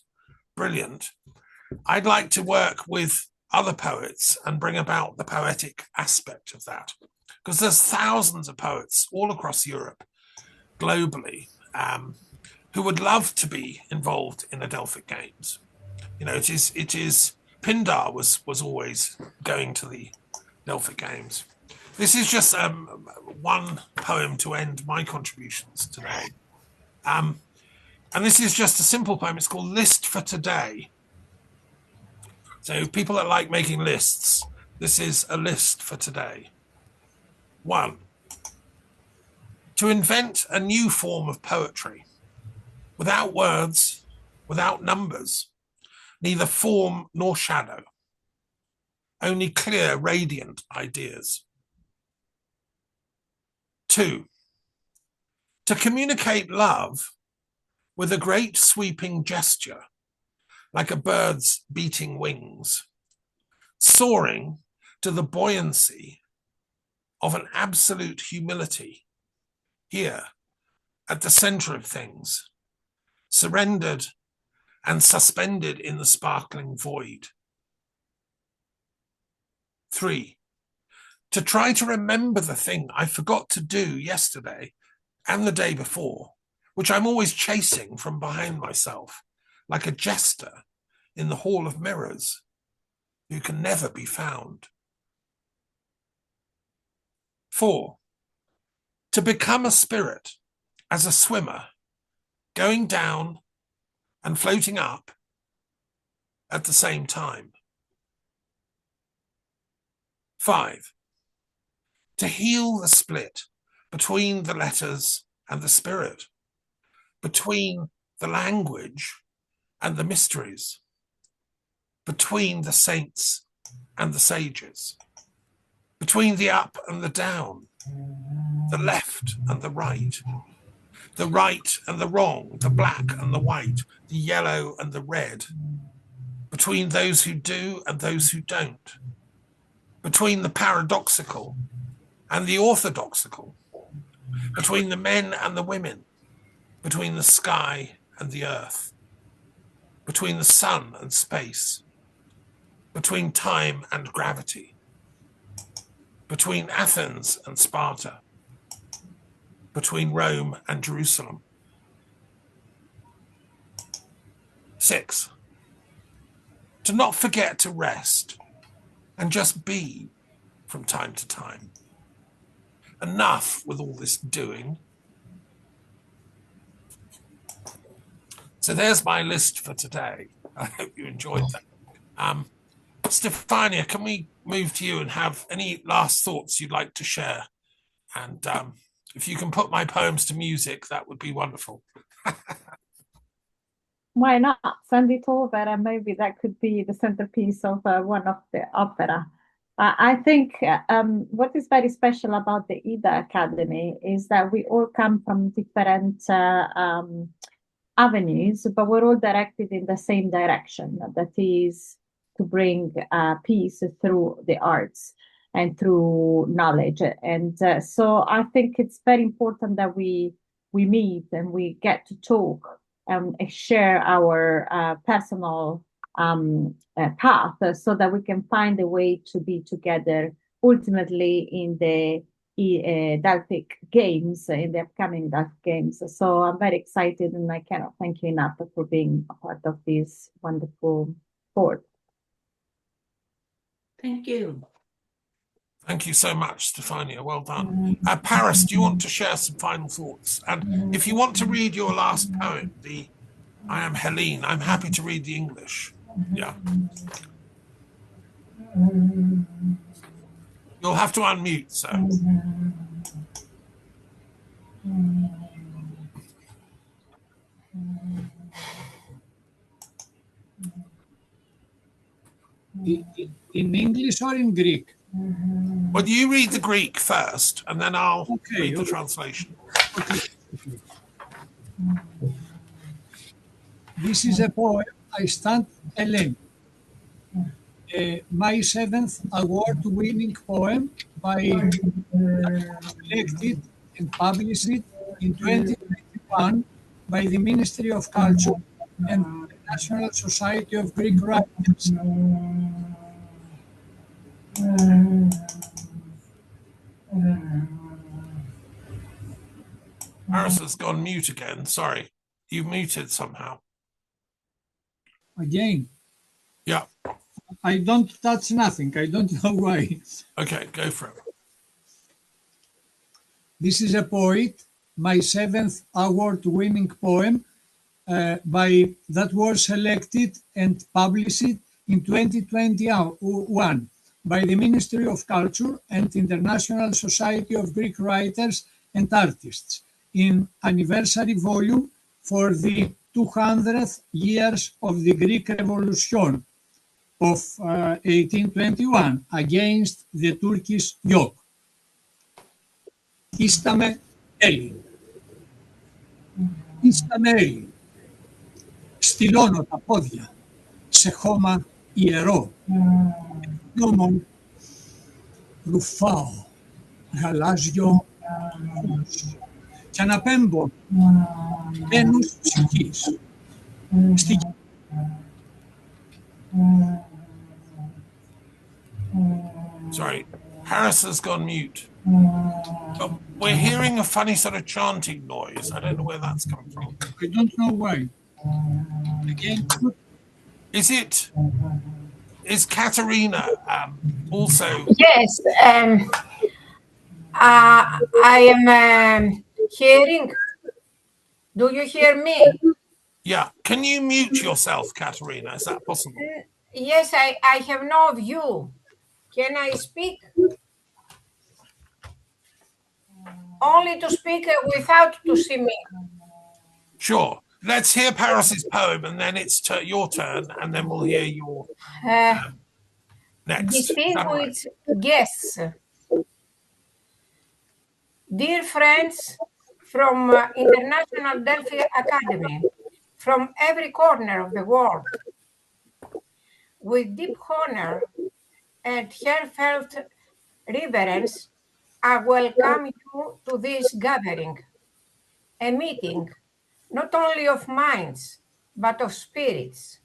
brilliant. I'd like to work with other poets and bring about the poetic aspect of that, because there's thousands of poets all across Europe, globally, who would love to be involved in the Delphic Games. It is Pindar was always going to the Delphic Games. This is just one poem to end my contributions today. And this is just a simple poem. It's called List for Today. So people that like making lists, this is a list for today. 1. To invent a new form of poetry, without words, without numbers, neither form nor shadow, only clear, radiant ideas. 2. To communicate love with a great sweeping gesture, like a bird's beating wings, soaring to the buoyancy of an absolute humility, here at the center of things, surrendered and suspended in the sparkling void. 3. To try to remember the thing I forgot to do yesterday and the day before, which I'm always chasing from behind myself, like a jester in the hall of mirrors who can never be found. 4. To become a spirit as a swimmer, going down and floating up at the same time. 5. To heal the split between the letters and the spirit, between the language and the mysteries, between the saints and the sages, between the up and the down, the left and the right and the wrong, the black and the white, the yellow and the red, between those who do and those who don't, between the paradoxical and the orthodoxical, between the men and the women, between the sky and the earth, between the sun and space, between time and gravity, between Athens and Sparta, between Rome and Jerusalem. 6. To not forget to rest and just be from time to time. Enough with all this doing. So there's my list for today. I hope you enjoyed that. Stefania, can we move to you and have any last thoughts you'd like to share? And if you can put my poems to music, that would be wonderful. Why not? Send it over, and maybe that could be the centerpiece of one of the opera. I think what is very special about the IDA Academy is that we all come from different avenues, but we're all directed in the same direction, that is to bring peace through the arts and through knowledge. And so I think it's very important that we meet and we get to talk and share our personal path so that we can find a way to be together ultimately in the Delphic games, in the upcoming Delphic games. So I'm very excited and I cannot thank you enough for being a part of this wonderful sport. Thank you. Thank you so much, Stefania. Well done. Paris, do you want to share some final thoughts? And if you want to read your last poem, the I Am Helene, I'm happy to read the English. Yeah. You'll have to unmute, sir. In English or in Greek? Well, you read the Greek first, and then I'll read the translation. Okay. This is a poem, I Stand Alone. My 7th award-winning poem by collected and published it in 2021 by the Ministry of Culture and the National Society of Greek Writers. Paris has gone mute again. Sorry. You've muted somehow. Again? Yeah. I don't touch nothing. I don't know why. Okay, go for it. This is a poet, my 7th award-winning poem, that was selected and published in 2021 by the Ministry of Culture and International Society of Greek Writers and Artists in anniversary volume for the 200th years of the Greek Revolution of 1821 against the Turkish yoke.Ίσταμε Έλλην.Ίσταμε Έλλην. Στυλώνω τα πόδια σε χώμα ιερό. Νόμον ρουφάω γαλάζιο φως και αναπέμπω ένους ψυχής στη Sorry, Harris has gone mute. But we're hearing a funny sort of chanting noise. I don't know where that's come from. I don't know why. Again, is Katerina also? Yes, I am hearing. Do you hear me? Yeah. Can you mute yourself, Katerina? Is that possible? Yes, I have no view. Can I speak? Only to speak without to see me. Sure. Let's hear Paris's poem, and then it's your turn, and then we'll hear your next. Distinguished guests, dear friends from International Delphic Academy, from every corner of the world, with deep honor and heartfelt reverence, I welcome you to this gathering, a meeting not only of minds, but of spirits,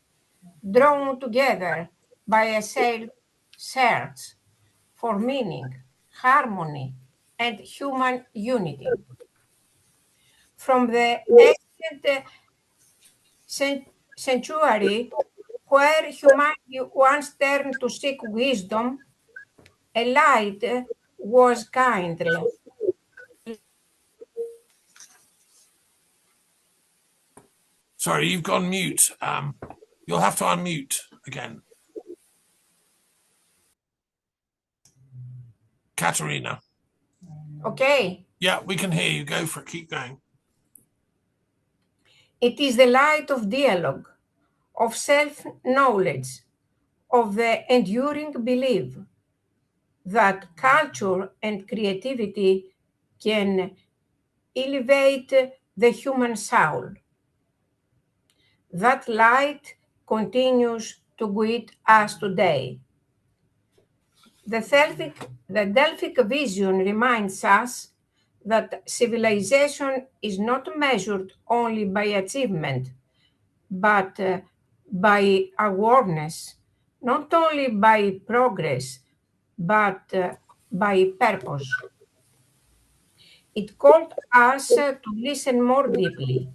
drawn together by a search for meaning, harmony, and human unity. From the ancient sanctuary where humanity once turned to seek wisdom, a light was kindly. Sorry, you've gone mute. You'll have to unmute again. Katerina. Okay. Yeah, we can hear you. Go for it. Keep going. It is the light of dialogue, of self-knowledge, of the enduring belief that culture and creativity can elevate the human soul. That light continues to guide us today. The Delphic vision reminds us that civilization is not measured only by achievement, but by awareness, not only by progress, but by purpose. It called us to listen more deeply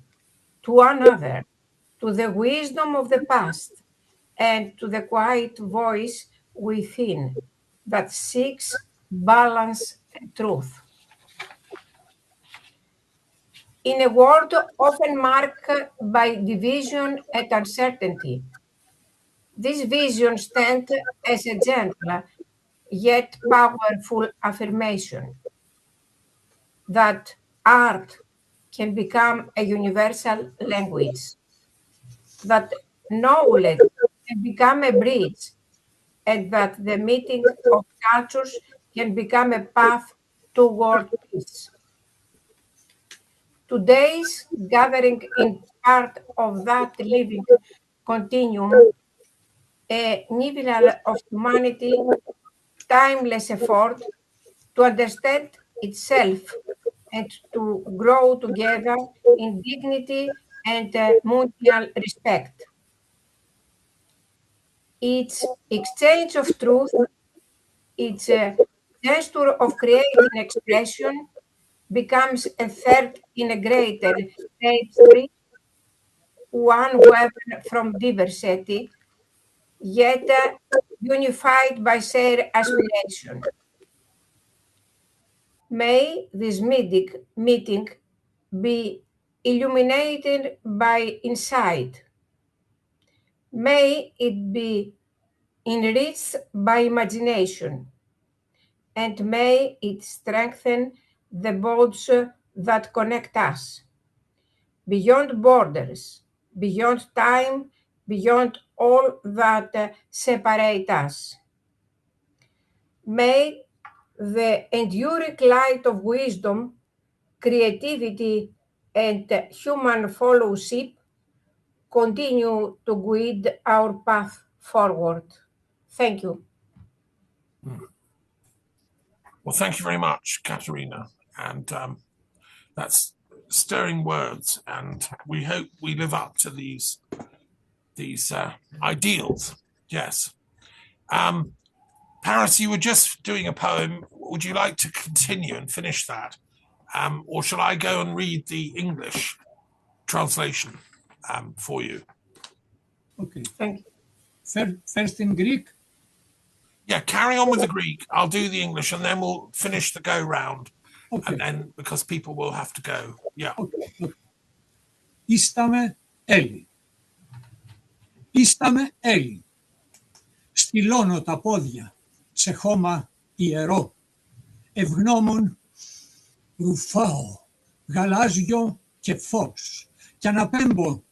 to one another, to the wisdom of the past, and to the quiet voice within that seeks balance and truth. In a world often marked by division and uncertainty, this vision stands as a gentle yet powerful affirmation that art can become a universal language, that knowledge can become a bridge, and that the meeting of cultures can become a path toward peace. Today's gathering is part of that living continuum, a nivel of humanity, timeless effort to understand itself and to grow together in dignity and mutual respect. Its exchange of truth, its gesture of creating expression becomes a third in a greater tapestry, one woven from diversity, yet unified by shared aspiration. May this meeting be illuminated by insight. May it be enriched by imagination. And may it strengthen the bonds that connect us, beyond borders, beyond time, beyond all that separate us. May the enduring light of wisdom, creativity, and human fellowship continue to guide our path forward. Thank you. Well, thank you very much, Katerina. And that's stirring words. And we hope we live up to these ideals. Yes. Paris, you were just doing a poem. Would you like to continue and finish that? Or shall I go and read the English translation for you? Okay. Thank you. First in Greek? Yeah, carry on with the Greek. I'll do the English and then we'll finish the go round. Okay. And then because people will have to go. Yeah. Okay.Ίσταμε Έλλη.Ίσταμε Έλλη. Στυλώνω τα πόδια σε χώμα ιερό. Ευγνώμων ρουφάω γαλάζιο και φως κι αναπέμπω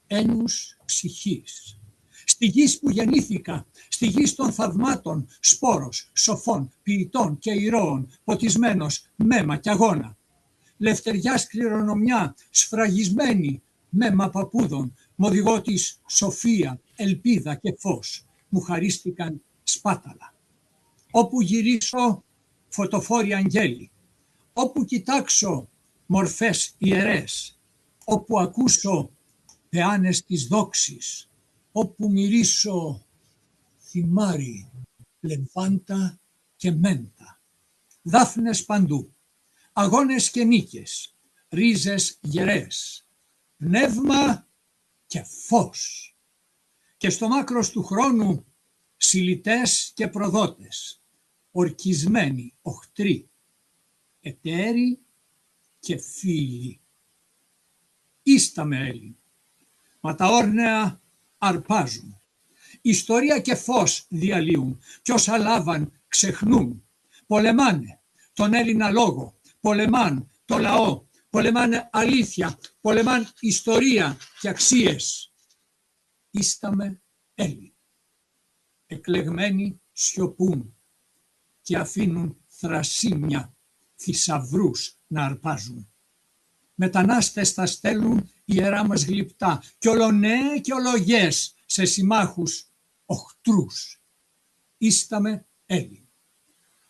ένους ψυχής. Στη γης που γεννήθηκα, στη γης των θαυμάτων, σπόρος, σοφών, ποιητών και ηρώων, ποτισμένος μέμα κι αγώνα. Λευτεριάς κληρονομιά, σφραγισμένη, μέμα παππούδων, μ' οδηγό της σοφία, ελπίδα και φως, μου χαρίστηκαν σπάταλα. Όπου γυρίσω, φωτοφόροι αγγέλοι, όπου κοιτάξω, μορφές ιερές, όπου ακούσω, πεάνες της δόξης, όπου μυρίσω, θυμάρι, λεμφάντα και μέντα. Δάφνες παντού, αγώνες και νίκες, ρίζες γερές, πνεύμα και φως. Και στο μάκρος του χρόνου, συλλητές και προδότες, ορκισμένοι οχτροί, εταίροι και φίλοι.Ίσταμε Έλλην, μα τα όρνεα αρπάζουν. Ιστορία και φως διαλύουν κι όσα λάβαν ξεχνούν. Πολεμάνε τον Έλληνα λόγο, πολεμάν το λαό, πολεμάνε αλήθεια, πολεμάν ιστορία και αξίες.Ίσταμε Έλλην. Εκλεγμένοι σιωπούν και αφήνουν θρασίμια, θησαυρούς να αρπάζουν. Μετανάστες θα στέλνουν ιερά μας γλυπτά κι ολονέ και ολογιές σε συμμάχους οχτρούς.Ίσταμε Έλλην.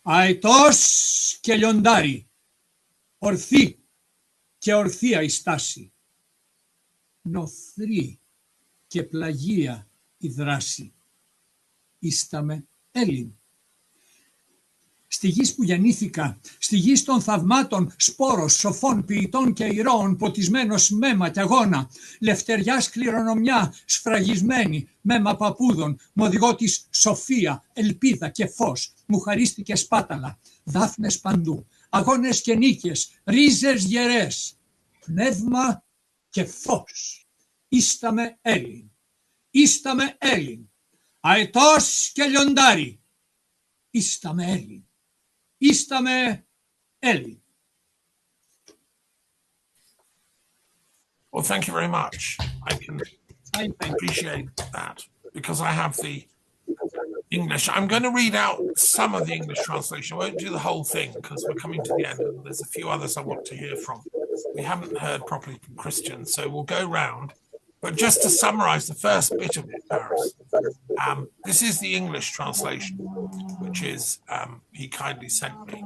Αετός και λιοντάρι, ορθή και ορθία η στάση. Νοθρή και πλαγία η δράση.Ίσταμε Έλλην. Στη γης που γεννήθηκα, στη γης των θαυμάτων, σπόρος, σοφών, ποιητών και ηρώων, ποτισμένος μέμα κι αγώνα, λευτεριάς κληρονομιά, σφραγισμένη, μέμα παππούδων, μ' οδηγό της σοφία, ελπίδα και φως, μου χαρίστηκε σπάταλα, δάφνες παντού, αγώνες και νίκες, ρίζες γερές, πνεύμα και φως.Ίσταμε Έλλην.Ίσταμε Έλλην. Αετός και λιοντάρι.Ίσταμε Έλλην. Istame Eli. Well, thank you very much. I can appreciate that because I have the English. I'm going to read out some of the English translation. I won't do the whole thing because we're coming to the end and there's a few others I want to hear from. We haven't heard properly from Christian, so we'll go round. But just to summarize the first bit of it, Paris, this is the English translation, which is he kindly sent me.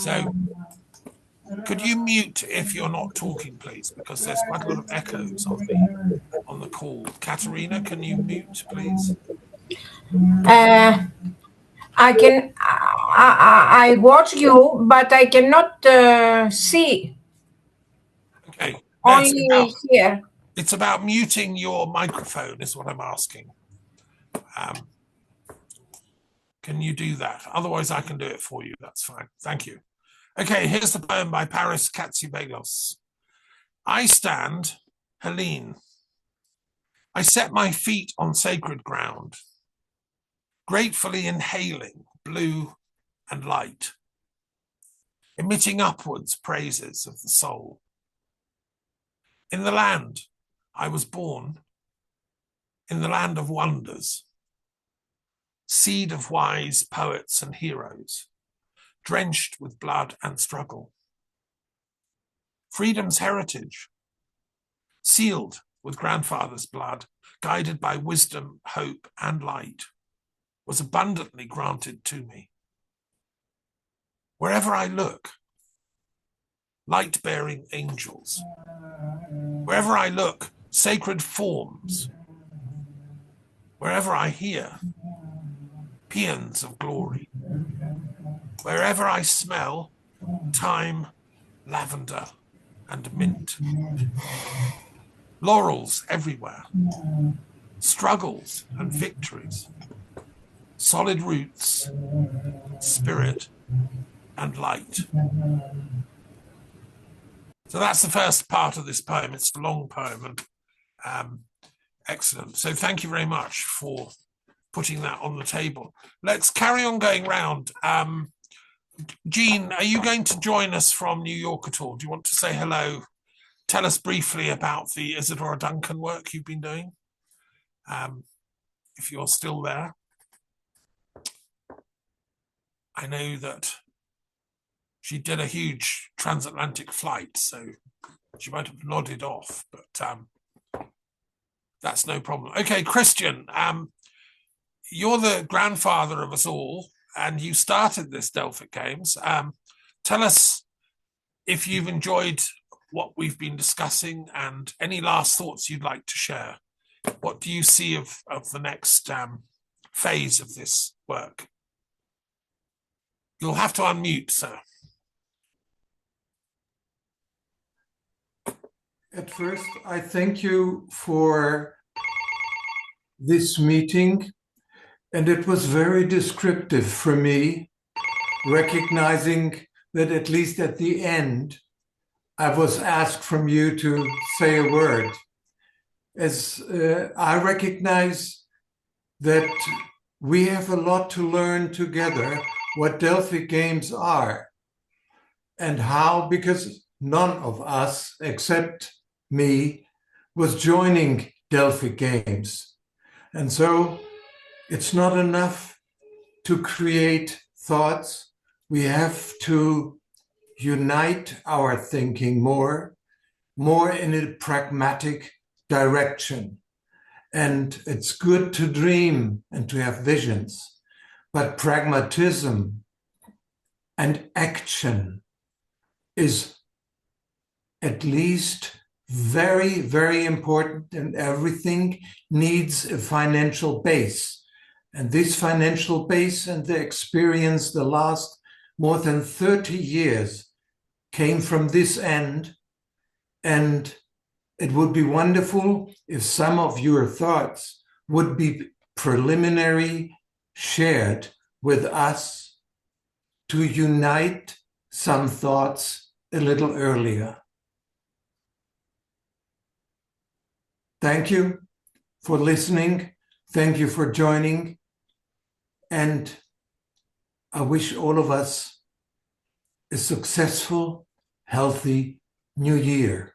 So could you mute if you're not talking, please? Because there's quite a lot of echoes on the call. Katerina, can you mute, please? I can. I watch you, but I cannot see. Okay. Only here. It's about muting your microphone is what I'm asking. Can you do that? Otherwise, I can do it for you. That's fine. Thank you. Okay, here's the poem by Paris Katsubelos. I stand, Helene. I set my feet on sacred ground, gratefully inhaling blue and light, emitting upwards praises of the soul. In the land I was born, in the land of wonders, seed of wise poets and heroes, drenched with blood and struggle. Freedom's heritage, sealed with grandfather's blood, guided by wisdom, hope, and light, was abundantly granted to me. Wherever I look, light-bearing angels. Wherever I look, sacred forms. Wherever I hear, paeans of glory. Wherever I smell, thyme, lavender, and mint. Laurels everywhere. Struggles and victories. Solid roots, spirit, and light. So that's the first part of this poem. It's a long poem and excellent. So thank you very much for putting that on the table. Let's carry on going round. Jean, are you going to join us from New York at all? Do you want to say hello? Tell us briefly about the Isadora Duncan work you've been doing, if you're still there. I know that she did a huge transatlantic flight, so she might have nodded off, but that's no problem. Okay, Christian, you're the grandfather of us all, and you started this Delphic Games. Tell us if you've enjoyed what we've been discussing and any last thoughts you'd like to share. What do you see of the next phase of this work? You'll have to unmute, sir. At first, I thank you for this meeting, and it was very descriptive for me, recognizing that at least at the end, I was asked from you to say a word. As I recognize that we have a lot to learn together what Delphic Games are and how, because none of us except me was joining Delphic Games. And so it's not enough to create thoughts. We have to unite our thinking more in a pragmatic direction. And it's good to dream and to have visions, but pragmatism and action is at least very, very important, and everything needs a financial base. And this financial base and the experience the last more than 30 years came from this end. And it would be wonderful if some of your thoughts would be preliminary shared with us to unite some thoughts a little earlier. Thank you for listening. Thank you for joining. And I wish all of us a successful, healthy new year.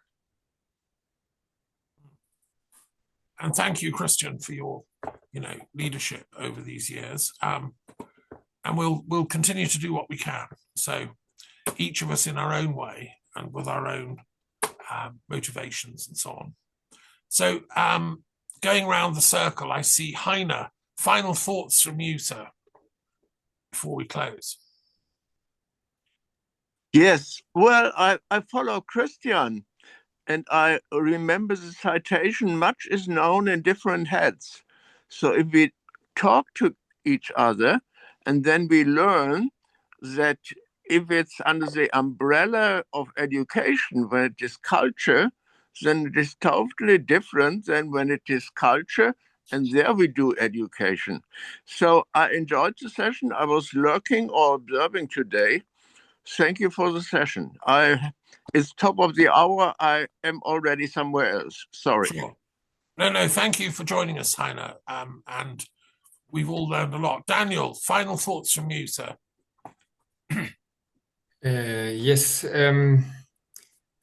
And thank you, Christian, for your, leadership over these years. And we'll continue to do what we can. So each of us in our own way and with our own motivations and so on. So going around the circle, I see Heine. Final thoughts from you, sir, before we close. Yes, well, I follow Christian, and I remember the citation, much is known in different heads. So if we talk to each other, and then we learn that if it's under the umbrella of education, when it is culture, then it is totally different than when it is culture, and there we do education. So I enjoyed the session. I was lurking or observing today, Thank you for the session. It's top of the hour. I am already somewhere else. Sorry. Sure. No, thank you for joining us, Heiner. And we've all learned a lot. Daniel, final thoughts from you, sir. Yes.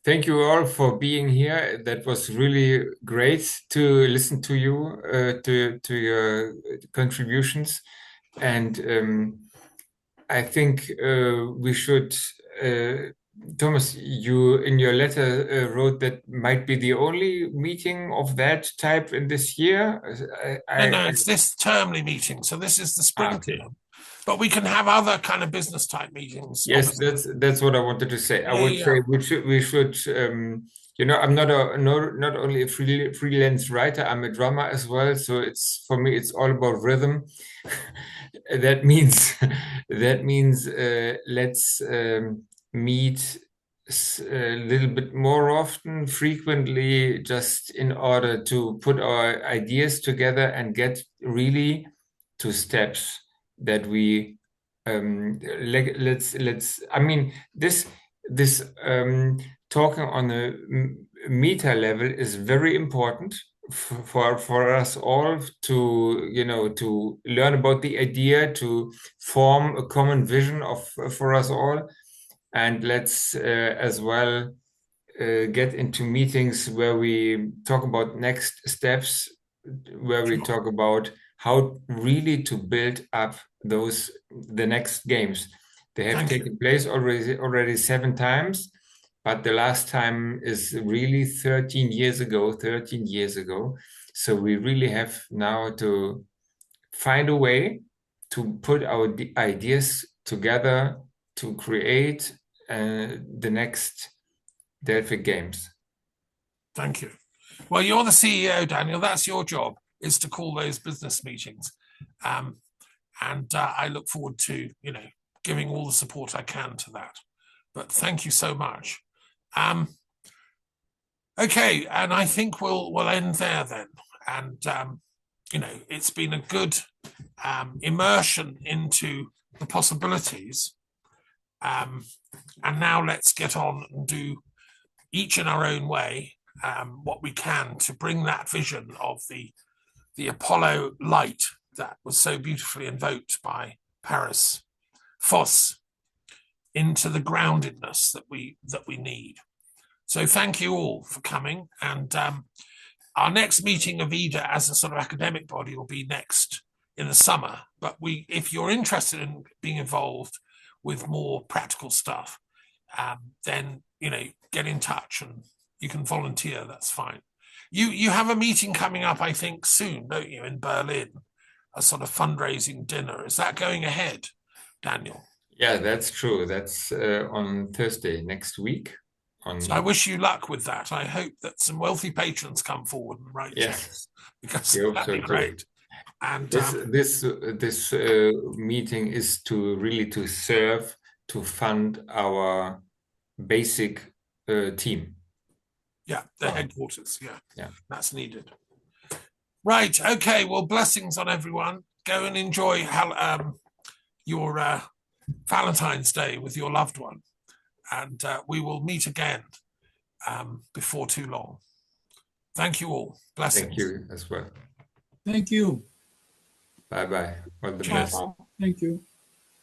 Thank you all for being here. That was really great to listen to you, to your contributions. And I think we should, Thomas, you in your letter wrote that might be the only meeting of that type in this year. No, it's this termly meeting. So this is the spring term. But we can have other kind of business type meetings. Yes, obviously. that's what I wanted to say. I would say we should I'm not only a freelance writer, I'm a drummer as well. So for me it's all about rhythm. that means let's meet a little bit more often, frequently, just in order to put our ideas together and get really to steps that we let's I mean this talking on a meta level is very important for us all to to learn about the idea, to form a common vision for us all, and let's as well get into meetings where we talk about next steps, where we talk about how really to build up the next games. They have taken place already 7 times, but the last time is really 13 years ago. So we really have now to find a way to put our ideas together to create the next Delphic games. Thank you. Well, you're the CEO, Daniel. That's your job, is to call those business meetings. And I look forward to, giving all the support I can to that. But thank you so much. Okay, and I think we'll end there then. And, it's been a good immersion into the possibilities. And now let's get on and do each in our own way what we can to bring that vision of the Apollo light that was so beautifully invoked by Paris Foss into the groundedness that we need. So thank you all for coming, and our next meeting of EDA as a sort of academic body will be next in the summer. But if you're interested in being involved with more practical stuff, then get in touch and you can volunteer. That's fine. You have a meeting coming up, I think, soon, don't you, in Berlin? A sort of fundraising dinner. Is that going ahead, Daniel? Yeah, that's true. That's on Thursday next week. So I wish you luck with that. I hope that some wealthy patrons come forward and write checks, because that'd be great. And this meeting is to serve to fund our basic team. Yeah, the headquarters. Yeah, that's needed. Right. Okay. Well, blessings on everyone. Go and enjoy your Valentine's Day with your loved one, and we will meet again before too long. Thank you all. Blessings. Thank you as well. Thank you. Bye-bye. All the best. Thank you.